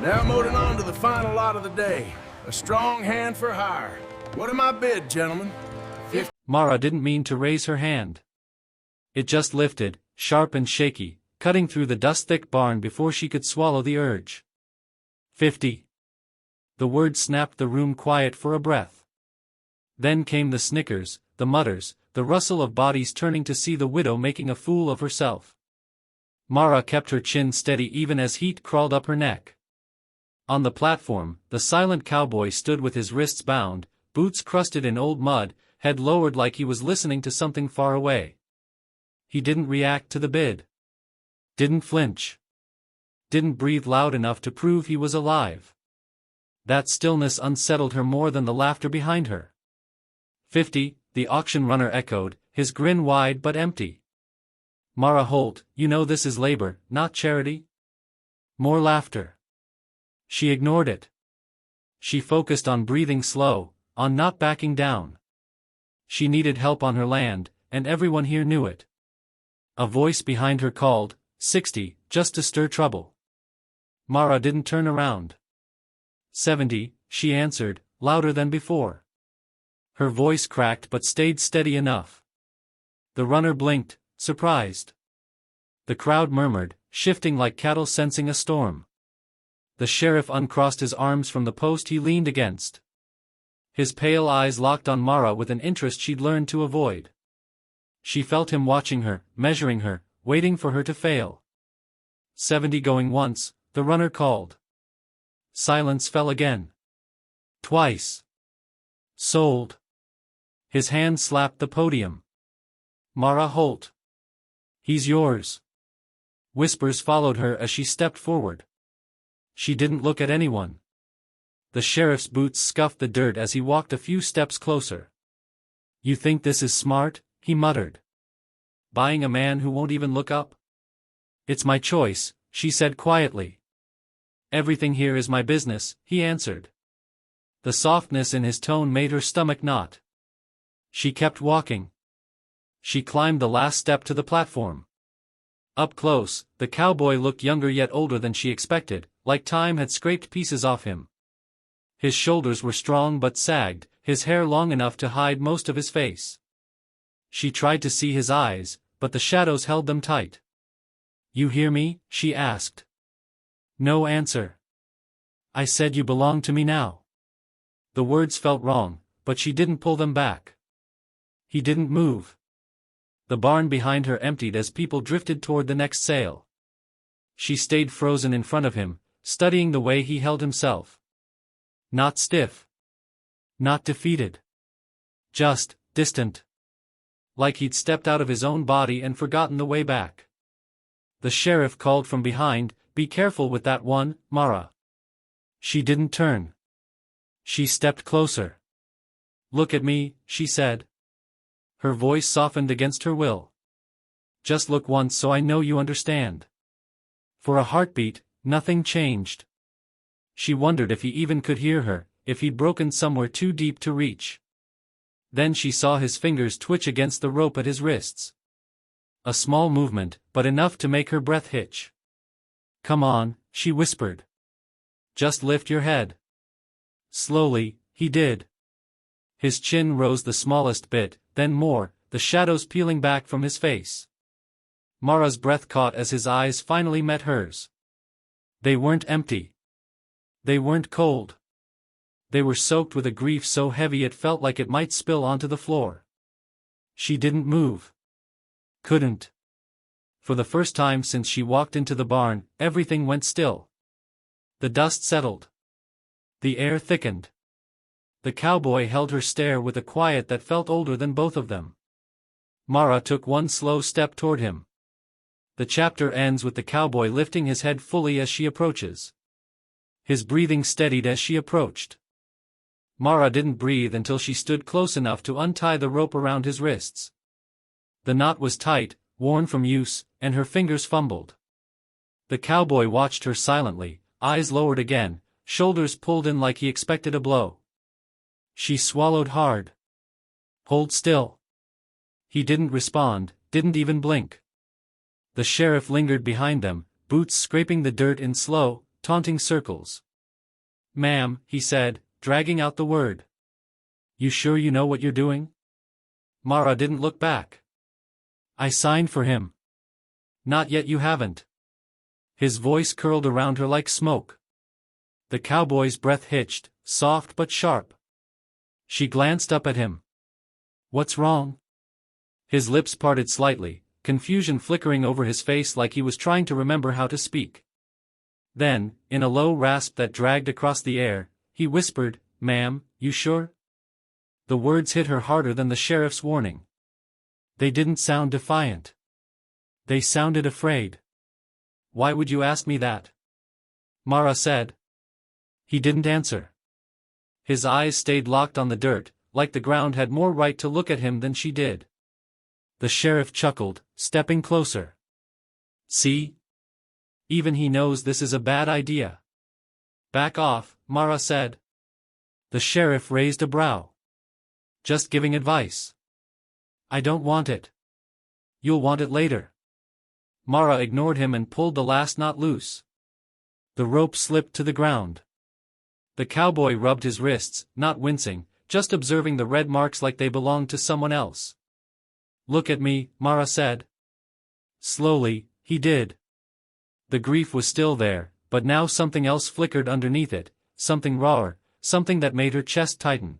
Now moving on to the final lot of the day. A strong hand for hire. What am I bid, gentlemen? Mara didn't mean to raise her hand. It just lifted, sharp and shaky, cutting through the dust-thick barn before she could swallow the urge. 50. The word snapped the room quiet for a breath. Then came the snickers, the mutters, the rustle of bodies turning to see the widow making a fool of herself. Mara kept her chin steady even as heat crawled up her neck. On the platform, the silent cowboy stood with his wrists bound, boots crusted in old mud, head lowered like he was listening to something far away. He didn't react to the bid. Didn't flinch. Didn't breathe loud enough to prove he was alive. That stillness unsettled her more than the laughter behind her. 50, the auction runner echoed, his grin wide but empty. Mara Holt, you know this is labor, not charity? More laughter. She ignored it. She focused on breathing slow, on not backing down. She needed help on her land, and everyone here knew it. A voice behind her called, 60, just to stir trouble. Mara didn't turn around. 70, she answered, louder than before. Her voice cracked but stayed steady enough. The runner blinked, surprised. The crowd murmured, shifting like cattle sensing a storm. The sheriff uncrossed his arms from the post he leaned against. His pale eyes locked on Mara with an interest she'd learned to avoid. She felt him watching her, measuring her, waiting for her to fail. 70 going once, the runner called. Silence fell again. Twice. Sold. His hand slapped the podium. Mara Holt. He's yours. Whispers followed her as she stepped forward. She didn't look at anyone. The sheriff's boots scuffed the dirt as he walked a few steps closer. You think this is smart? He muttered. Buying a man who won't even look up? It's my choice, she said quietly. Everything here is my business, he answered. The softness in his tone made her stomach knot. She kept walking. She climbed the last step to the platform. Up close, the cowboy looked younger yet older than she expected, like time had scraped pieces off him. His shoulders were strong but sagged, his hair long enough to hide most of his face. She tried to see his eyes, but the shadows held them tight. You hear me? She asked. No answer. I said you belong to me now. The words felt wrong, but she didn't pull them back. He didn't move. The barn behind her emptied as people drifted toward the next sale. She stayed frozen in front of him, studying the way he held himself. Not stiff. Not defeated. Just distant. Like he'd stepped out of his own body and forgotten the way back. The sheriff called from behind, be careful with that one, Mara. She didn't turn. She stepped closer. Look at me, she said. Her voice softened against her will. Just look once so I know you understand. For a heartbeat, nothing changed. She wondered if he even could hear her, if he'd broken somewhere too deep to reach. Then she saw his fingers twitch against the rope at his wrists. A small movement, but enough to make her breath hitch. Come on, she whispered. Just lift your head. Slowly, he did. His chin rose the smallest bit, then more, the shadows peeling back from his face. Mara's breath caught as his eyes finally met hers. They weren't empty. They weren't cold. They were soaked with a grief so heavy it felt like it might spill onto the floor. She didn't move. Couldn't. For the first time since she walked into the barn, everything went still. The dust settled. The air thickened. The cowboy held her stare with a quiet that felt older than both of them. Mara took one slow step toward him. The chapter ends with the cowboy lifting his head fully as she approaches. His breathing steadied as she approached. Mara didn't breathe until she stood close enough to untie the rope around his wrists. The knot was tight, worn from use, and her fingers fumbled. The cowboy watched her silently, eyes lowered again, shoulders pulled in like he expected a blow. She swallowed hard. Hold still. He didn't respond, didn't even blink. The sheriff lingered behind them, boots scraping the dirt in slow, taunting circles. "Ma'am," he said, dragging out the word. "You sure you know what you're doing?" Mara didn't look back. "I signed for him." "Not yet, you haven't." His voice curled around her like smoke. The cowboy's breath hitched, soft but sharp. She glanced up at him. "What's wrong?" His lips parted slightly, confusion flickering over his face like he was trying to remember how to speak. Then, in a low rasp that dragged across the air, he whispered, "Ma'am, you sure?" The words hit her harder than the sheriff's warning. They didn't sound defiant. They sounded afraid. "Why would you ask me that?" Mara said. He didn't answer. His eyes stayed locked on the dirt, like the ground had more right to look at him than she did. The sheriff chuckled, stepping closer. "See? Even he knows this is a bad idea." "Back off," Mara said. The sheriff raised a brow. "Just giving advice." "I don't want it." "You'll want it later." Mara ignored him and pulled the last knot loose. The rope slipped to the ground. The cowboy rubbed his wrists, not wincing, just observing the red marks like they belonged to someone else. "Look at me," Mara said. Slowly, he did. The grief was still there, but now something else flickered underneath it, something rawer, something that made her chest tighten.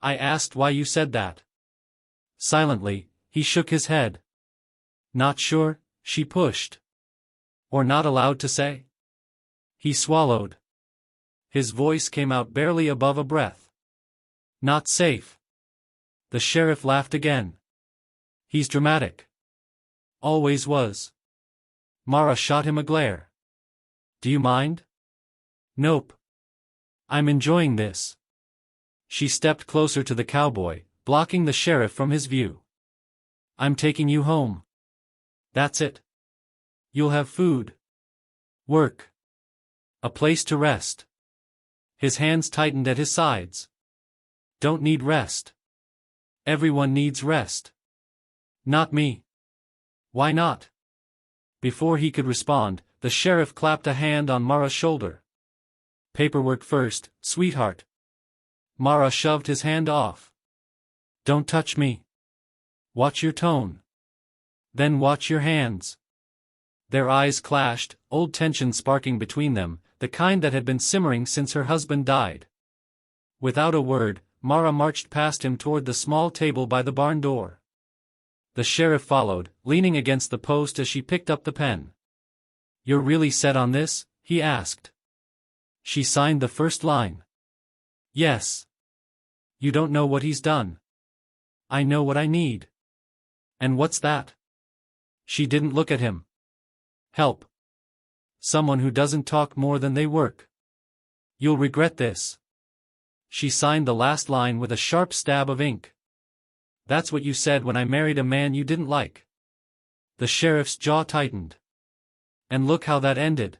"I asked why you said that." Silently, he shook his head. "Not sure?" she pushed. "Or not allowed to say?" He swallowed. His voice came out barely above a breath. "Not safe." The sheriff laughed again. "He's dramatic. Always was." Mara shot him a glare. "Do you mind?" "Nope. I'm enjoying this." She stepped closer to the cowboy, blocking the sheriff from his view. "I'm taking you home. That's it. You'll have food. Work. A place to rest." His hands tightened at his sides. "Don't need rest. Everyone needs rest." "Not me." "Why not?" Before he could respond, the sheriff clapped a hand on Mara's shoulder. "Paperwork first, sweetheart." Mara shoved his hand off. "Don't touch me. Watch your tone. Then watch your hands." Their eyes clashed, old tension sparking between them, the kind that had been simmering since her husband died. Without a word, Mara marched past him toward the small table by the barn door. The sheriff followed, leaning against the post as she picked up the pen. "You're really set on this?" he asked. She signed the first line. "Yes." "You don't know what he's done." "I know what I need." "And what's that?" She didn't look at him. "Help. Someone who doesn't talk more than they work. You'll regret this." She signed the last line with a sharp stab of ink. "That's what you said when I married a man you didn't like." The sheriff's jaw tightened. And look how that ended.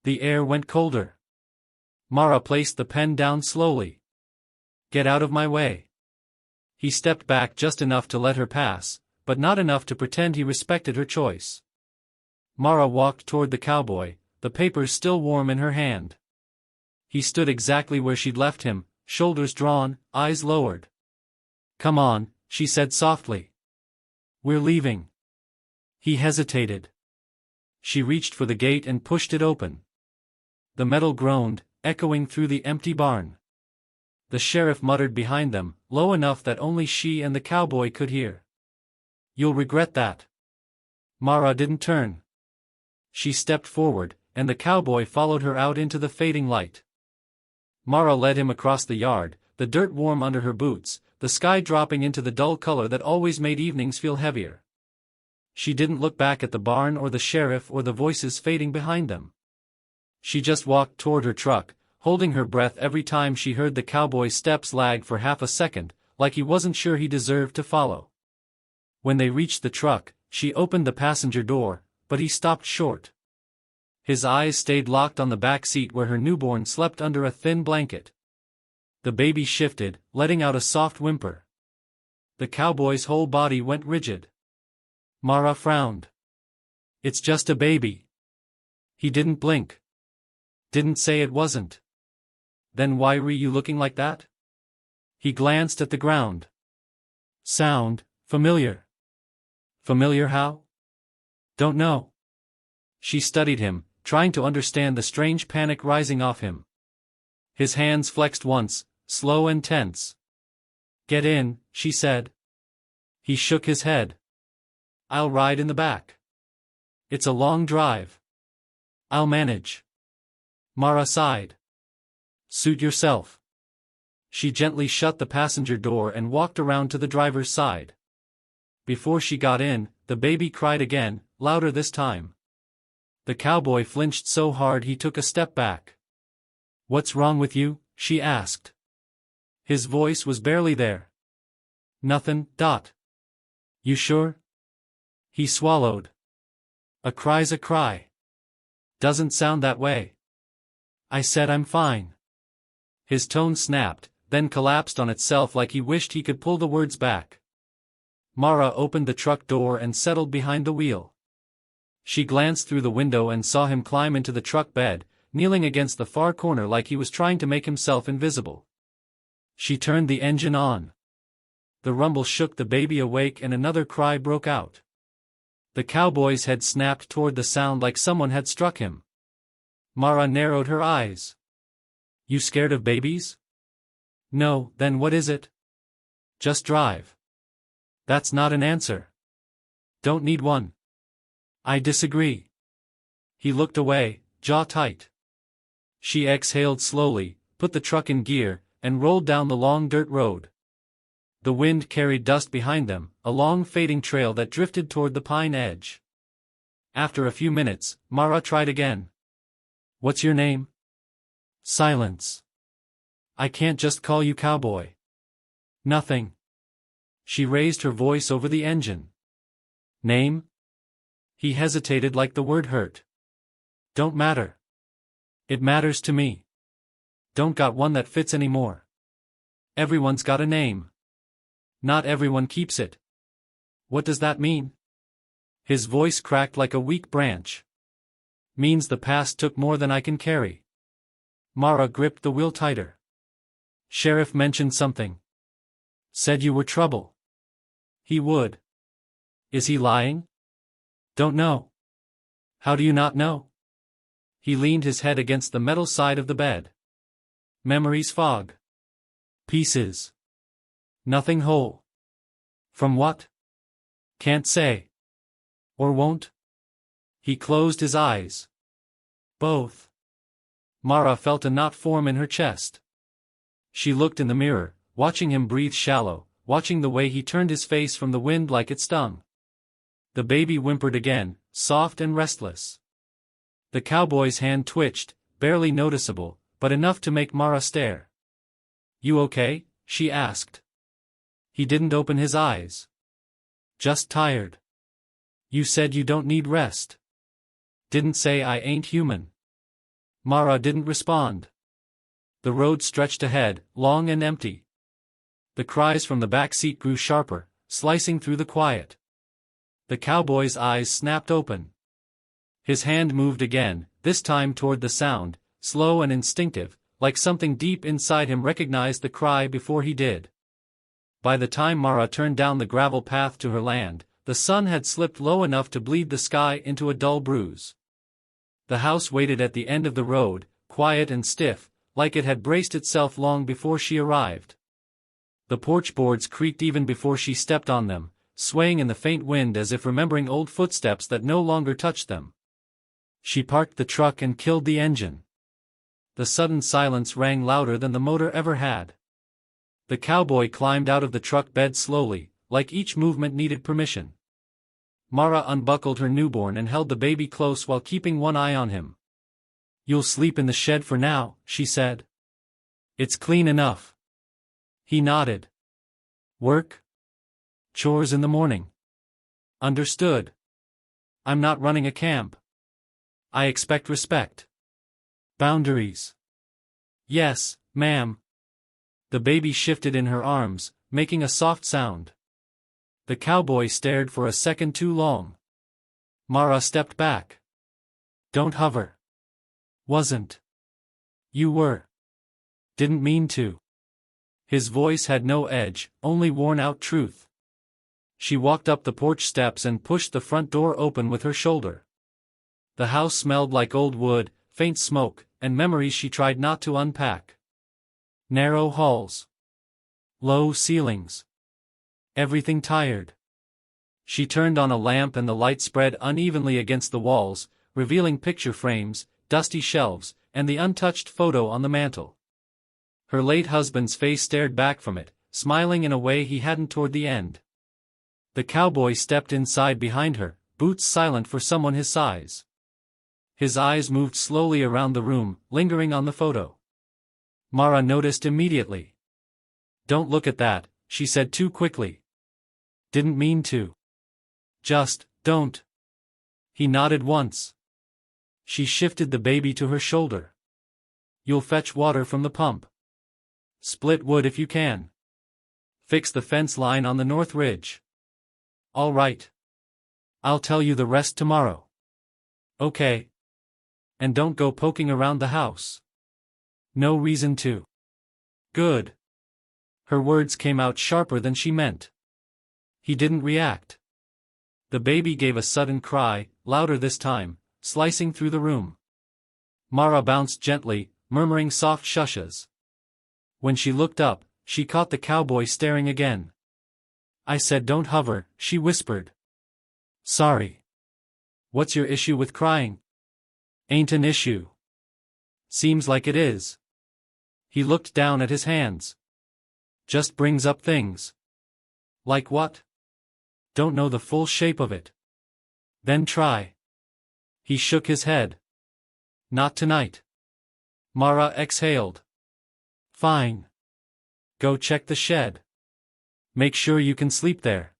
The air went colder. Mara placed the pen down slowly. "Get out of my way." He stepped back just enough to let her pass, but not enough to pretend he respected her choice. Mara walked toward the cowboy, the papers still warm in her hand. He stood exactly where she'd left him, shoulders drawn, eyes lowered. "Come on," she said softly. "We're leaving." He hesitated. She reached for the gate and pushed it open. The metal groaned, echoing through the empty barn. The sheriff muttered behind them, low enough that only she and the cowboy could hear. "You'll regret that." Mara didn't turn. She stepped forward, and the cowboy followed her out into the fading light. Mara led him across the yard, the dirt warm under her boots, the sky dropping into the dull color that always made evenings feel heavier. She didn't look back at the barn or the sheriff or the voices fading behind them. She just walked toward her truck, holding her breath every time she heard the cowboy's steps lag for half a second, like he wasn't sure he deserved to follow. When they reached the truck, she opened the passenger door, but he stopped short. His eyes stayed locked on the back seat where her newborn slept under a thin blanket. The baby shifted, letting out a soft whimper. The cowboy's whole body went rigid. Mara frowned. "It's just a baby." He didn't blink. Didn't say it wasn't. Then why were you looking like that? He glanced at the ground. Sound familiar. Familiar how? Don't know. She studied him, trying to understand the strange panic rising off him. His hands flexed once, slow and tense. Get in, she said. He shook his head. I'll ride in the back. It's a long drive. I'll manage. Mara sighed. Suit yourself. She gently shut the passenger door and walked around to the driver's side. Before she got in, the baby cried again, louder this time. The cowboy flinched so hard he took a step back. What's wrong with you? She asked. His voice was barely there. Nothing. You sure? He swallowed. A cry's a cry. Doesn't sound that way. I said I'm fine. His tone snapped, then collapsed on itself like he wished he could pull the words back. Mara opened the truck door and settled behind the wheel. She glanced through the window and saw him climb into the truck bed, kneeling against the far corner like he was trying to make himself invisible. She turned the engine on. The rumble shook the baby awake and another cry broke out. The cowboy's head snapped toward the sound like someone had struck him. Mara narrowed her eyes. You scared of babies? No, then what is it? Just drive. That's not an answer. Don't need one. I disagree. He looked away, jaw tight. She exhaled slowly, put the truck in gear, and rolled down the long dirt road. The wind carried dust behind them, a long fading trail that drifted toward the pine edge. After a few minutes, Mara tried again. What's your name? Silence. I can't just call you Cowboy. Nothing. She raised her voice over the engine. Name? He hesitated like the word hurt. Don't matter. It matters to me. Don't got one that fits anymore. Everyone's got a name. Not everyone keeps it. What does that mean? His voice cracked like a weak branch. Means the past took more than I can carry. Mara gripped the wheel tighter. Sheriff mentioned something. Said you were trouble. He would. Is he lying? Don't know. How do you not know? He leaned his head against the metal side of the bed. Memories fog. Pieces. Nothing whole. From what? Can't say. Or won't? He closed his eyes. Both. Mara felt a knot form in her chest. She looked in the mirror, watching him breathe shallow, watching the way he turned his face from the wind like it stung. The baby whimpered again, soft and restless. The cowboy's hand twitched, barely noticeable, but enough to make Mara stare. You okay? She asked. He didn't open his eyes. Just tired. You said you don't need rest. Didn't say I ain't human. Mara didn't respond. The road stretched ahead, long and empty. The cries from the back seat grew sharper, slicing through the quiet. The cowboy's eyes snapped open. His hand moved again, this time toward the sound, slow and instinctive, like something deep inside him recognized the cry before he did. By the time Mara turned down the gravel path to her land, the sun had slipped low enough to bleed the sky into a dull bruise. The house waited at the end of the road, quiet and stiff, like it had braced itself long before she arrived. The porch boards creaked even before she stepped on them, swaying in the faint wind as if remembering old footsteps that no longer touched them. She parked the truck and killed the engine. The sudden silence rang louder than the motor ever had. The cowboy climbed out of the truck bed slowly, like each movement needed permission. Mara unbuckled her newborn and held the baby close while keeping one eye on him. You'll sleep in the shed for now, she said. It's clean enough. He nodded. Work? Chores in the morning. Understood. I'm not running a camp. I expect respect. Boundaries. Yes, ma'am. The baby shifted in her arms, making a soft sound. The cowboy stared for a second too long. Mara stepped back. Don't hover. Wasn't. You were. Didn't mean to. His voice had no edge, only worn-out truth. She walked up the porch steps and pushed the front door open with her shoulder. The house smelled like old wood, faint smoke, and memories she tried not to unpack. Narrow halls. Low ceilings. Everything tired. She turned on a lamp and the light spread unevenly against the walls, revealing picture frames, dusty shelves, and the untouched photo on the mantel. Her late husband's face stared back from it, smiling in a way he hadn't toward the end. The cowboy stepped inside behind her, boots silent for someone his size. His eyes moved slowly around the room, lingering on the photo. Mara noticed immediately. "Don't look at that," she said too quickly. "Didn't mean to. Just, don't." He nodded once. She shifted the baby to her shoulder. "You'll fetch water from the pump. Split wood if you can. Fix the fence line on the north ridge." "All right. I'll tell you the rest tomorrow." "Okay. And don't go poking around the house. No reason to." "Good." Her words came out sharper than she meant. He didn't react. The baby gave a sudden cry, louder this time, slicing through the room. Mara bounced gently, murmuring soft shushes. When she looked up, she caught the cowboy staring again. "I said don't hover," she whispered. "Sorry. What's your issue with crying?" "Ain't an issue." "Seems like it is." He looked down at his hands. "Just brings up things." "Like what?" "Don't know the full shape of it." "Then try." He shook his head. "Not tonight." Mara exhaled. "Fine. Go check the shed. Make sure you can sleep there."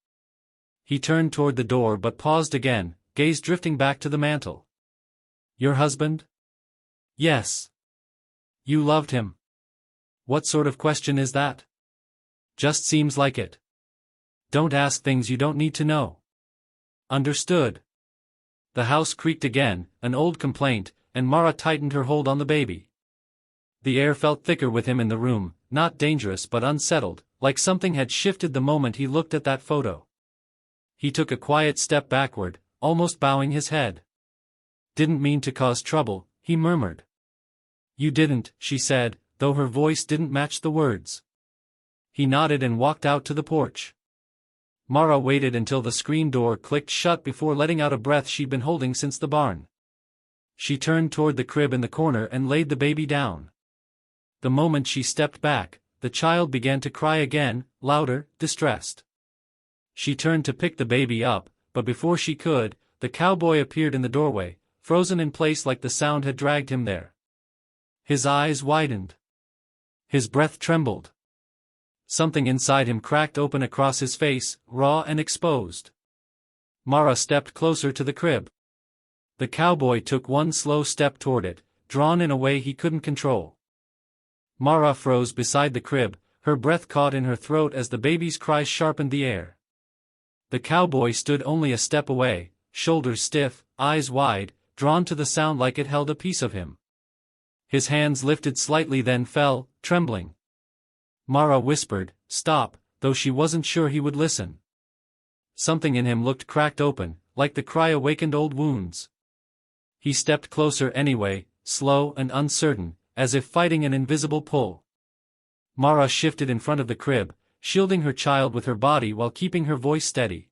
He turned toward the door but paused again, gaze drifting back to the mantel. "Your husband?" "Yes." "You loved him?" "What sort of question is that?" "Just seems like it. Don't ask things you don't need to know." "Understood." The house creaked again, an old complaint, and Mara tightened her hold on the baby. The air felt thicker with him in the room, not dangerous but unsettled, like something had shifted the moment he looked at that photo. He took a quiet step backward, almost bowing his head. "Didn't mean to cause trouble," he murmured. "You didn't," she said, though her voice didn't match the words. He nodded and walked out to the porch. Mara waited until the screen door clicked shut before letting out a breath she'd been holding since the barn. She turned toward the crib in the corner and laid the baby down. The moment she stepped back, the child began to cry again, louder, distressed. She turned to pick the baby up, but before she could, the cowboy appeared in the doorway, frozen in place like the sound had dragged him there. His eyes widened. His breath trembled. Something inside him cracked open across his face, raw and exposed. Mara stepped closer to the crib. The cowboy took one slow step toward it, drawn in a way he couldn't control. Mara froze beside the crib, her breath caught in her throat as the baby's cries sharpened the air. The cowboy stood only a step away, shoulders stiff, eyes wide, drawn to the sound like it held a piece of him. His hands lifted slightly then fell, trembling. Mara whispered, "Stop," though she wasn't sure he would listen. Something in him looked cracked open, like the cry awakened old wounds. He stepped closer anyway, slow and uncertain, as if fighting an invisible pull. Mara shifted in front of the crib, shielding her child with her body while keeping her voice steady.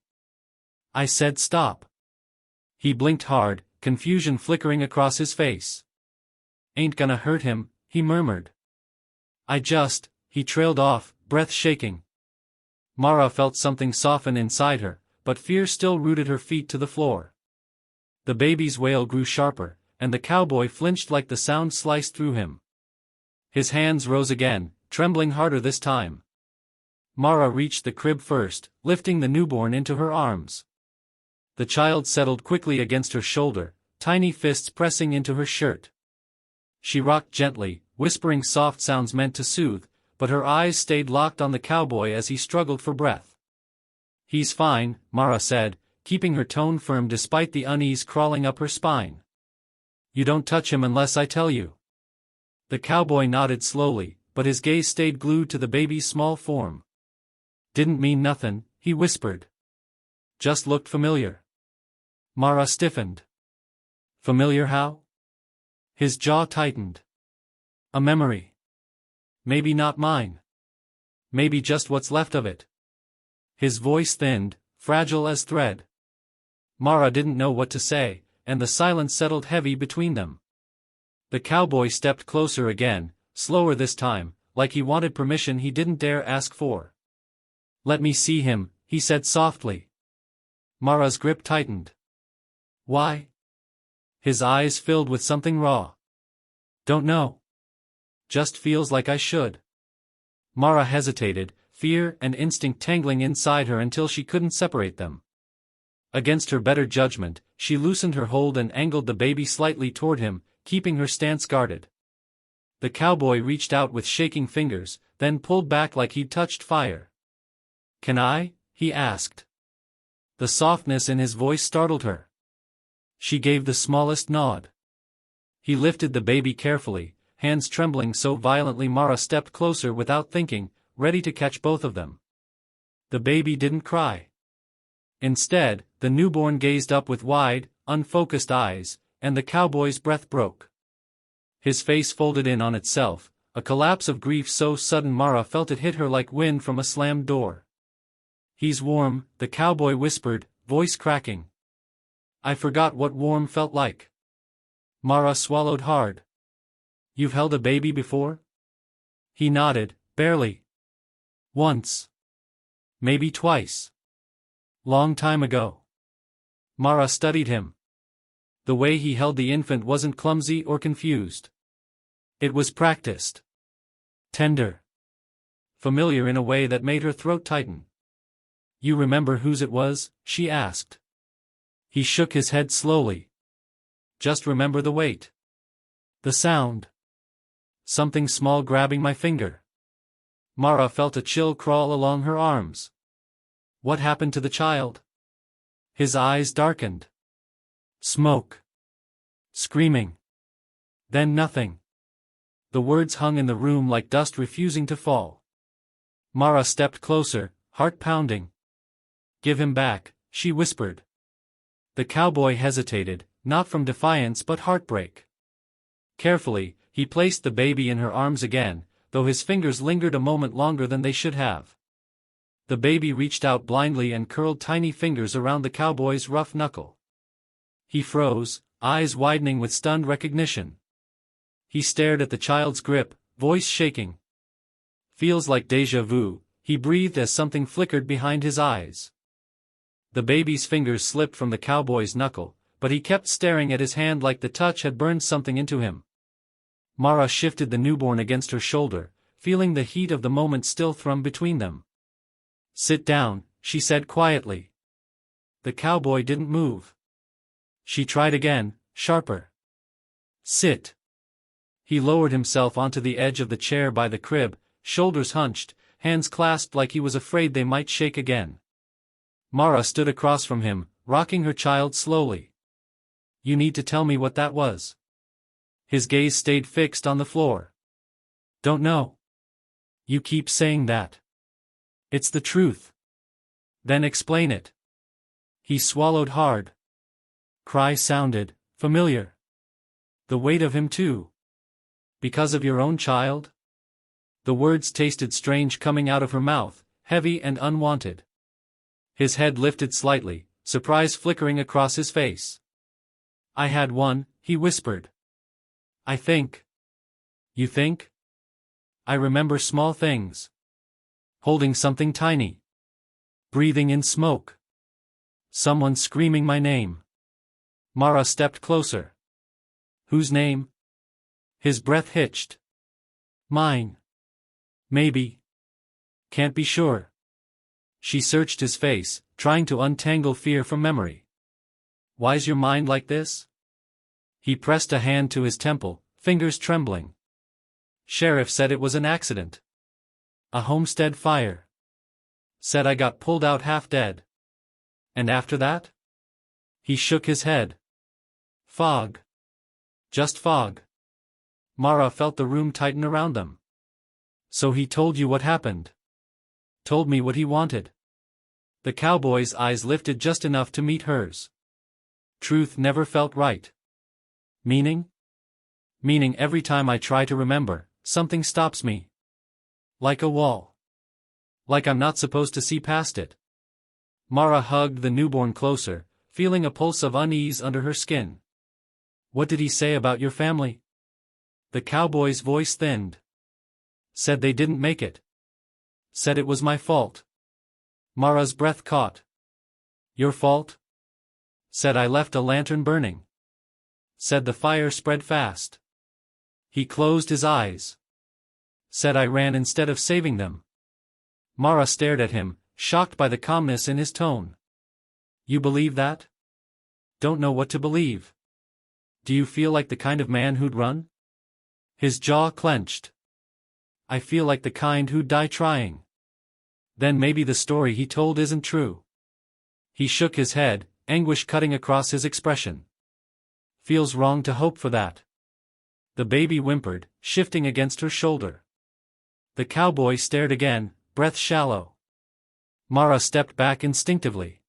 "I said stop." He blinked hard, confusion flickering across his face. "Ain't gonna hurt him," he murmured. He trailed off, breath shaking. Mara felt something soften inside her, but fear still rooted her feet to the floor. The baby's wail grew sharper, and the cowboy flinched like the sound sliced through him. His hands rose again, trembling harder this time. Mara reached the crib first, lifting the newborn into her arms. The child settled quickly against her shoulder, tiny fists pressing into her shirt. She rocked gently, whispering soft sounds meant to soothe, but her eyes stayed locked on the cowboy as he struggled for breath. "He's fine," Mara said, keeping her tone firm despite the unease crawling up her spine. "You don't touch him unless I tell you." The cowboy nodded slowly, but his gaze stayed glued to the baby's small form. Didn't mean nothin', he whispered. Just looked familiar. Mara stiffened. Familiar how? His jaw tightened. A memory. Maybe not mine. Maybe just what's left of it. His voice thinned, fragile as thread. Mara didn't know what to say, and the silence settled heavy between them. The cowboy stepped closer again, slower this time, like he wanted permission he didn't dare ask for. Let me see him, he said softly. Mara's grip tightened. Why? His eyes filled with something raw. Don't know. Just feels like I should. Mara hesitated, fear and instinct tangling inside her until she couldn't separate them. Against her better judgment, she loosened her hold and angled the baby slightly toward him, keeping her stance guarded. The cowboy reached out with shaking fingers, then pulled back like he'd touched fire. Can I? He asked. The softness in his voice startled her. She gave the smallest nod. He lifted the baby carefully, hands trembling so violently Mara stepped closer without thinking, ready to catch both of them. The baby didn't cry. Instead, the newborn gazed up with wide, unfocused eyes, and the cowboy's breath broke. His face folded in on itself, a collapse of grief so sudden Mara felt it hit her like wind from a slammed door. He's warm, the cowboy whispered, voice cracking. I forgot what warm felt like. Mara swallowed hard. You've held a baby before? He nodded, barely. Once. Maybe twice. Long time ago. Mara studied him. The way he held the infant wasn't clumsy or confused. It was practiced. Tender. Familiar in a way that made her throat tighten. You remember whose it was? She asked. He shook his head slowly. Just remember the weight. The sound. Something small grabbing my finger. Mara felt a chill crawl along her arms. What happened to the child? His eyes darkened. Smoke. Screaming. Then nothing. The words hung in the room like dust refusing to fall. Mara stepped closer, heart pounding. Give him back, she whispered. The cowboy hesitated, not from defiance but heartbreak. Carefully, he placed the baby in her arms again, though his fingers lingered a moment longer than they should have. The baby reached out blindly and curled tiny fingers around the cowboy's rough knuckle. He froze, eyes widening with stunned recognition. He stared at the child's grip, voice shaking. Feels like déjà vu, he breathed as something flickered behind his eyes. The baby's fingers slipped from the cowboy's knuckle, but he kept staring at his hand like the touch had burned something into him. Mara shifted the newborn against her shoulder, feeling the heat of the moment still thrum between them. Sit down, she said quietly. The cowboy didn't move. She tried again, sharper. Sit. He lowered himself onto the edge of the chair by the crib, shoulders hunched, hands clasped like he was afraid they might shake again. Mara stood across from him, rocking her child slowly. You need to tell me what that was. His gaze stayed fixed on the floor. Don't know. You keep saying that. It's the truth. Then explain it. He swallowed hard. Cry sounded familiar. The weight of him too. Because of your own child? The words tasted strange coming out of her mouth, heavy and unwanted. His head lifted slightly, surprise flickering across his face. I had one, he whispered. I think. You think? I remember small things. Holding something tiny. Breathing in smoke. Someone screaming my name. Mara stepped closer. Whose name? His breath hitched. Mine. Maybe. Can't be sure. She searched his face, trying to untangle fear from memory. Why's your mind like this? He pressed a hand to his temple, fingers trembling. Sheriff said it was an accident. A homestead fire. Said I got pulled out half dead. And after that? He shook his head. Fog. Just fog. Mara felt the room tighten around them. So he told you what happened. Told me what he wanted. The cowboy's eyes lifted just enough to meet hers. Truth never felt right. Meaning? Meaning every time I try to remember, something stops me. Like a wall. Like I'm not supposed to see past it. Mara hugged the newborn closer, feeling a pulse of unease under her skin. What did he say about your family? The cowboy's voice thinned. Said they didn't make it. Said it was my fault. Mara's breath caught. Your fault? Said I left a lantern burning. Said the fire spread fast. He closed his eyes. Said I ran instead of saving them. Mara stared at him, shocked by the calmness in his tone. You believe that? Don't know what to believe. Do you feel like the kind of man who'd run? His jaw clenched. I feel like the kind who'd die trying. Then maybe the story he told isn't true. He shook his head, anguish cutting across his expression. Feels wrong to hope for that. The baby whimpered, shifting against her shoulder. The cowboy stared again, breath shallow. Mara stepped back instinctively.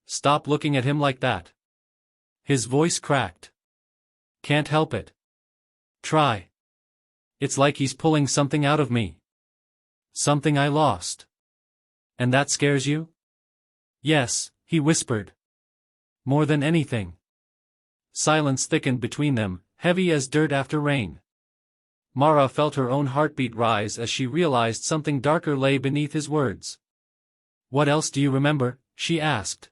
Stop looking at him like that. His voice cracked. Can't help it. Try. It's like he's pulling something out of me. Something I lost. And that scares you? Yes, he whispered. More than anything. Silence thickened between them, heavy as dirt after rain. Mara felt her own heartbeat rise as she realized something darker lay beneath his words. What else do you remember? She asked.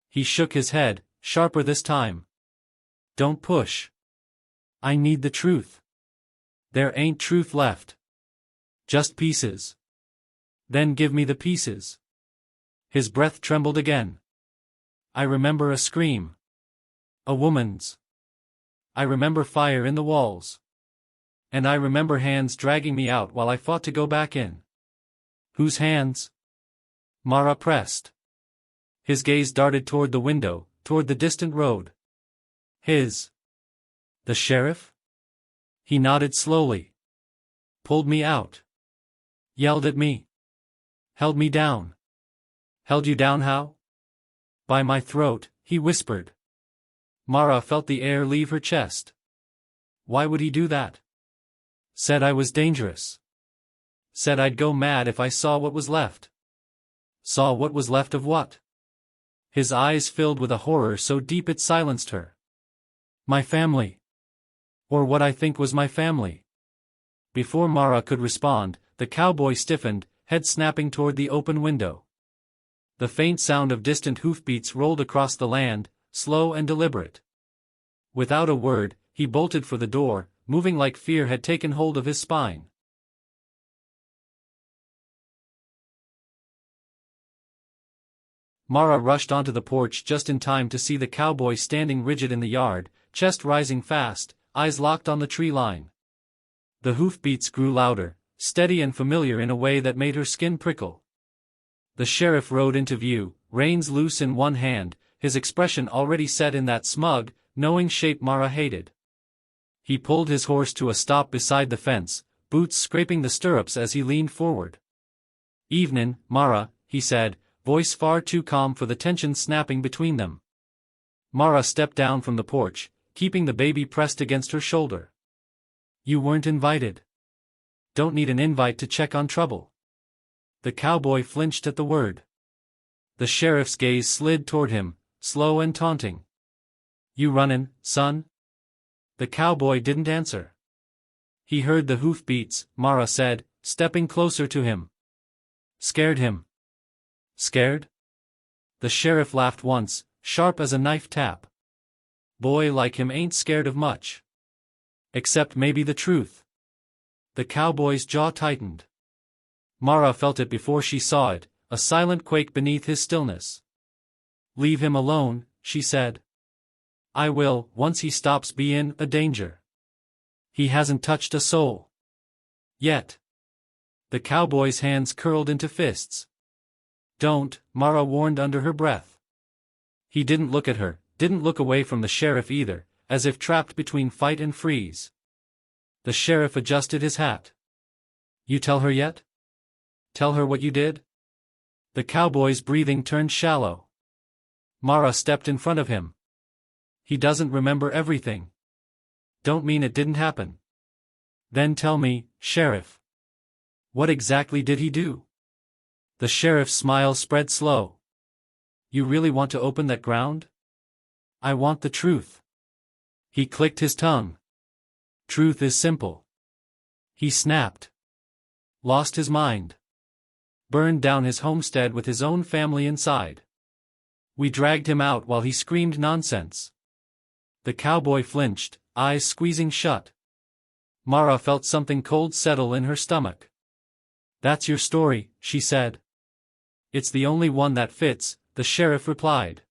He shook his head, sharper this time. Don't push. I need the truth. There ain't truth left. Just pieces. Then give me the pieces. His breath trembled again. I remember a scream. A woman's. I remember fire in the walls. And I remember hands dragging me out while I fought to go back in. Whose hands? Mara pressed. His gaze darted toward the window, toward the distant road. His. The sheriff? He nodded slowly. Pulled me out. Yelled at me. Held me down. Held you down how? By my throat, he whispered. Mara felt the air leave her chest. Why would he do that? Said I was dangerous. Said I'd go mad if I saw what was left. Saw what was left of what? His eyes filled with a horror so deep it silenced her. My family. Or what I think was my family. Before Mara could respond, the cowboy stiffened, head snapping toward the open window. The faint sound of distant hoofbeats rolled across the land, slow and deliberate. Without a word, he bolted for the door, moving like fear had taken hold of his spine. Mara rushed onto the porch just in time to see the cowboy standing rigid in the yard, chest rising fast, eyes locked on the tree line. The hoofbeats grew louder, steady and familiar in a way that made her skin prickle. The sheriff rode into view, reins loose in one hand, his expression already set in that smug, knowing shape Mara hated. He pulled his horse to a stop beside the fence, boots scraping the stirrups as he leaned forward. Evenin', Mara, he said, voice far too calm for the tension snapping between them. Mara stepped down from the porch, keeping the baby pressed against her shoulder. You weren't invited. Don't need an invite to check on trouble. The cowboy flinched at the word. The sheriff's gaze slid toward him, slow and taunting. You runnin', son? The cowboy didn't answer. He heard the hoofbeats, Mara said, stepping closer to him. Scared him. Scared? The sheriff laughed once, sharp as a knife tap. Boy like him ain't scared of much. Except maybe the truth. The cowboy's jaw tightened. Mara felt it before she saw it, a silent quake beneath his stillness. Leave him alone, she said. I will, once he stops bein' a danger. He hasn't touched a soul. Yet. The cowboy's hands curled into fists. Don't, Mara warned under her breath. He didn't look at her, didn't look away from the sheriff either, as if trapped between fight and freeze. The sheriff adjusted his hat. You tell her yet? Tell her what you did? The cowboy's breathing turned shallow. Mara stepped in front of him. He doesn't remember everything. Don't mean it didn't happen. Then tell me, Sheriff. What exactly did he do? The sheriff's smile spread slow. You really want to open that ground? I want the truth. He clicked his tongue. Truth is simple. He snapped. Lost his mind. Burned down his homestead with his own family inside. We dragged him out while he screamed nonsense. The cowboy flinched, eyes squeezing shut. Mara felt something cold settle in her stomach. That's your story, she said. It's the only one that fits, the sheriff replied.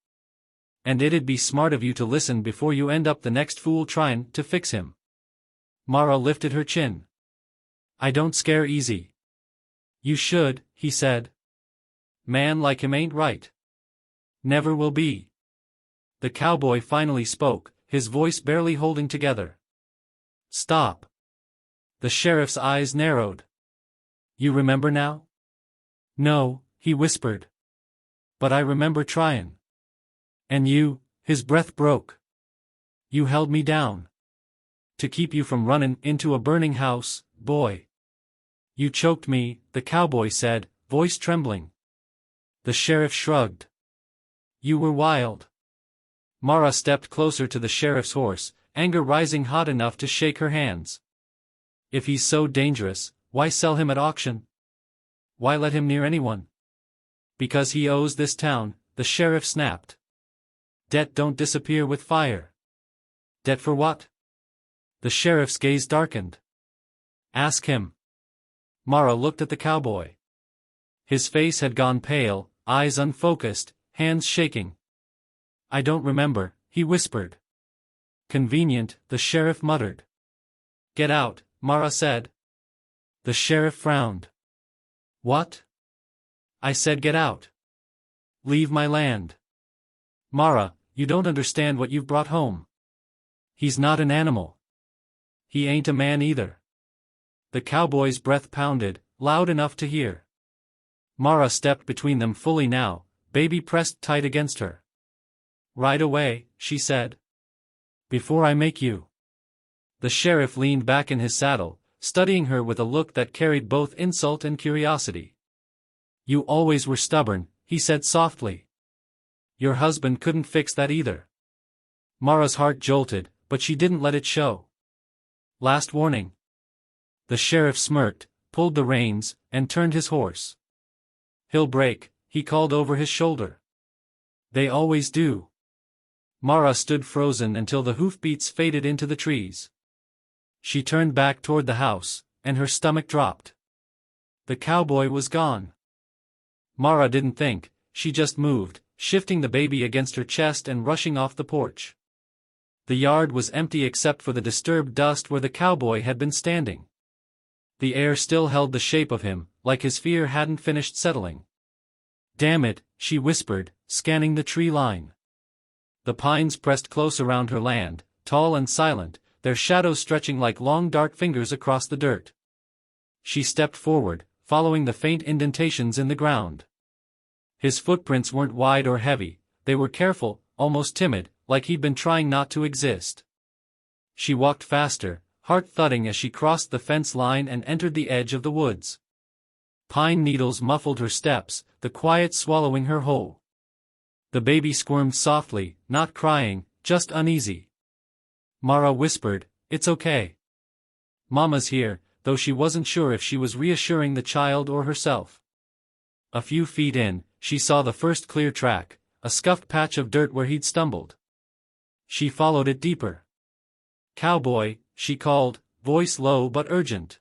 And it'd be smart of you to listen before you end up the next fool trying to fix him. Mara lifted her chin. I don't scare easy. You should, he said. Man like him ain't right. Never will be. The cowboy finally spoke, his voice barely holding together. Stop. The sheriff's eyes narrowed. You remember now? No, he whispered. But I remember trying. And you, his breath broke. You held me down. To keep you from running into a burning house, boy. You choked me, the cowboy said, voice trembling. The sheriff shrugged. You were wild. Mara stepped closer to the sheriff's horse, anger rising hot enough to shake her hands. If he's so dangerous, why sell him at auction? Why let him near anyone? Because he owes this town, the sheriff snapped. Debt don't disappear with fire. Debt for what? The sheriff's gaze darkened. Ask him. Mara looked at the cowboy. His face had gone pale, eyes unfocused, hands shaking. I don't remember, he whispered. Convenient, the sheriff muttered. Get out, Mara said. The sheriff frowned. What? I said get out. Leave my land. Mara, you don't understand what you've brought home. He's not an animal. He ain't a man either. The cowboy's breath pounded, loud enough to hear. Mara stepped between them fully now, baby pressed tight against her. Right away, she said. Before I make you. The sheriff leaned back in his saddle, studying her with a look that carried both insult and curiosity. You always were stubborn, he said softly. Your husband couldn't fix that either. Mara's heart jolted, but she didn't let it show. Last warning. The sheriff smirked, pulled the reins, and turned his horse. He'll break, he called over his shoulder. They always do. Mara stood frozen until the hoofbeats faded into the trees. She turned back toward the house, and her stomach dropped. The cowboy was gone. Mara didn't think, she just moved, shifting the baby against her chest and rushing off the porch. The yard was empty except for the disturbed dust where the cowboy had been standing. The air still held the shape of him, like his fear hadn't finished settling. Damn it, she whispered, scanning the tree line. The pines pressed close around her land, tall and silent, their shadows stretching like long dark fingers across the dirt. She stepped forward, following the faint indentations in the ground. His footprints weren't wide or heavy, they were careful, almost timid, like he'd been trying not to exist. She walked faster, heart thudding as she crossed the fence line and entered the edge of the woods. Pine needles muffled her steps, the quiet swallowing her whole. The baby squirmed softly, not crying, just uneasy. Mara whispered, "It's okay. Mama's here," though she wasn't sure if she was reassuring the child or herself. A few feet in, she saw the first clear track, a scuffed patch of dirt where he'd stumbled. She followed it deeper. "Cowboy," she called, voice low but urgent.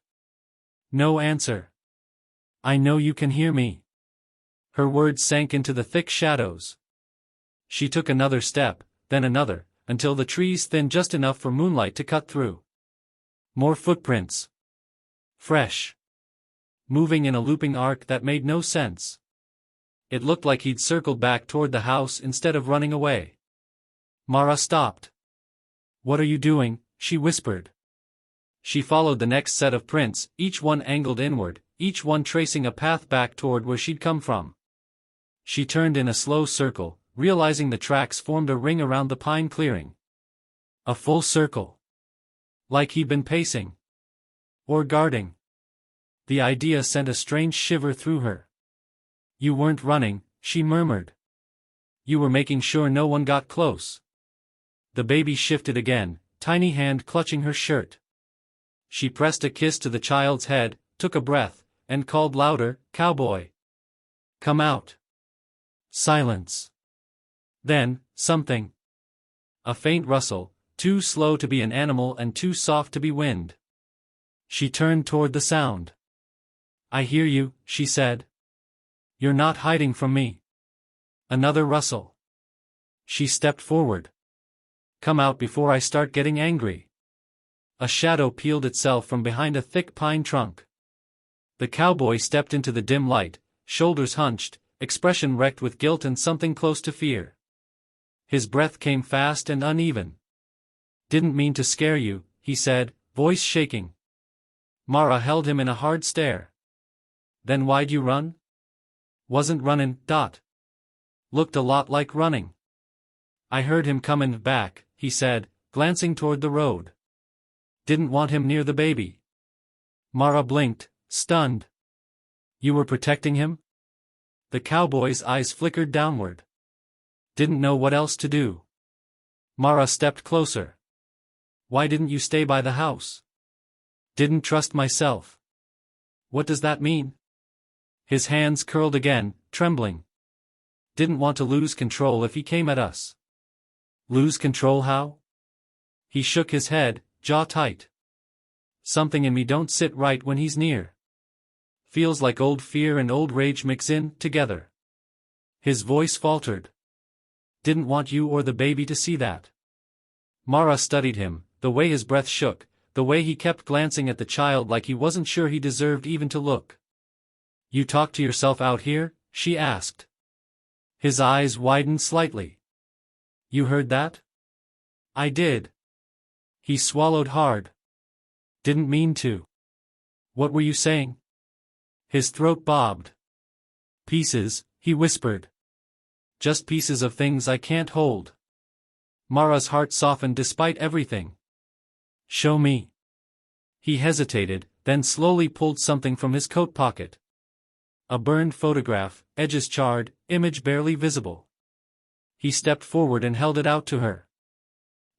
No answer. "I know you can hear me." Her words sank into the thick shadows. She took another step, then another, until the trees thinned just enough for moonlight to cut through. More footprints. Fresh. Moving in a looping arc that made no sense. It looked like he'd circled back toward the house instead of running away. Mara stopped. "What are you doing?" she whispered. She followed the next set of prints, each one angled inward, each one tracing a path back toward where she'd come from. She turned in a slow circle, realizing the tracks formed a ring around the pine clearing. A full circle. Like he'd been pacing. Or guarding. The idea sent a strange shiver through her. You weren't running, she murmured. You were making sure no one got close. The baby shifted again, tiny hand clutching her shirt. She pressed a kiss to the child's head, took a breath, and called louder, "Cowboy! Come out!" Silence. Then, something. A faint rustle, too slow to be an animal and too soft to be wind. She turned toward the sound. "I hear you," she said. "You're not hiding from me." Another rustle. She stepped forward. "Come out before I start getting angry." A shadow peeled itself from behind a thick pine trunk. The cowboy stepped into the dim light, shoulders hunched, expression wrecked with guilt and something close to fear. His breath came fast and uneven. "Didn't mean to scare you," he said, voice shaking. Mara held him in a hard stare. "Then why'd you run?" "Wasn't runnin', Dot. Looked a lot like running." "I heard him comin' back," he said, glancing toward the road. "Didn't want him near the baby." Mara blinked, stunned. "You were protecting him?" The cowboy's eyes flickered downward. "Didn't know what else to do." Mara stepped closer. "Why didn't you stay by the house?" "Didn't trust myself." "What does that mean?" His hands curled again, trembling. "Didn't want to lose control if he came at us." "Lose control how?" He shook his head, jaw tight. "Something in me don't sit right when he's near. Feels like old fear and old rage mix in together." His voice faltered. "Didn't want you or the baby to see that." Mara studied him, the way his breath shook, the way he kept glancing at the child like he wasn't sure he deserved even to look. "You talk to yourself out here?" she asked. His eyes widened slightly. "You heard that?" "I did." He swallowed hard. "Didn't mean to." "What were you saying?" His throat bobbed. "Pieces," he whispered. "Just pieces of things I can't hold." Mara's heart softened despite everything. "Show me." He hesitated, then slowly pulled something from his coat pocket. A burned photograph, edges charred, image barely visible. He stepped forward and held it out to her.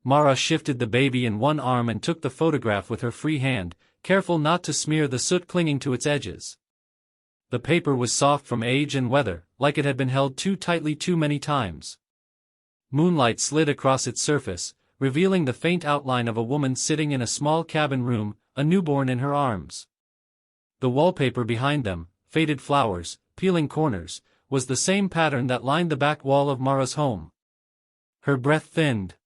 Mara shifted the baby in one arm and took the photograph with her free hand, careful not to smear the soot clinging to its edges. The paper was soft from age and weather, like it had been held too tightly too many times. Moonlight slid across its surface, revealing the faint outline of a woman sitting in a small cabin room, a newborn in her arms. The wallpaper behind them, faded flowers, peeling corners, was the same pattern that lined the back wall of Mara's home. Her breath thinned.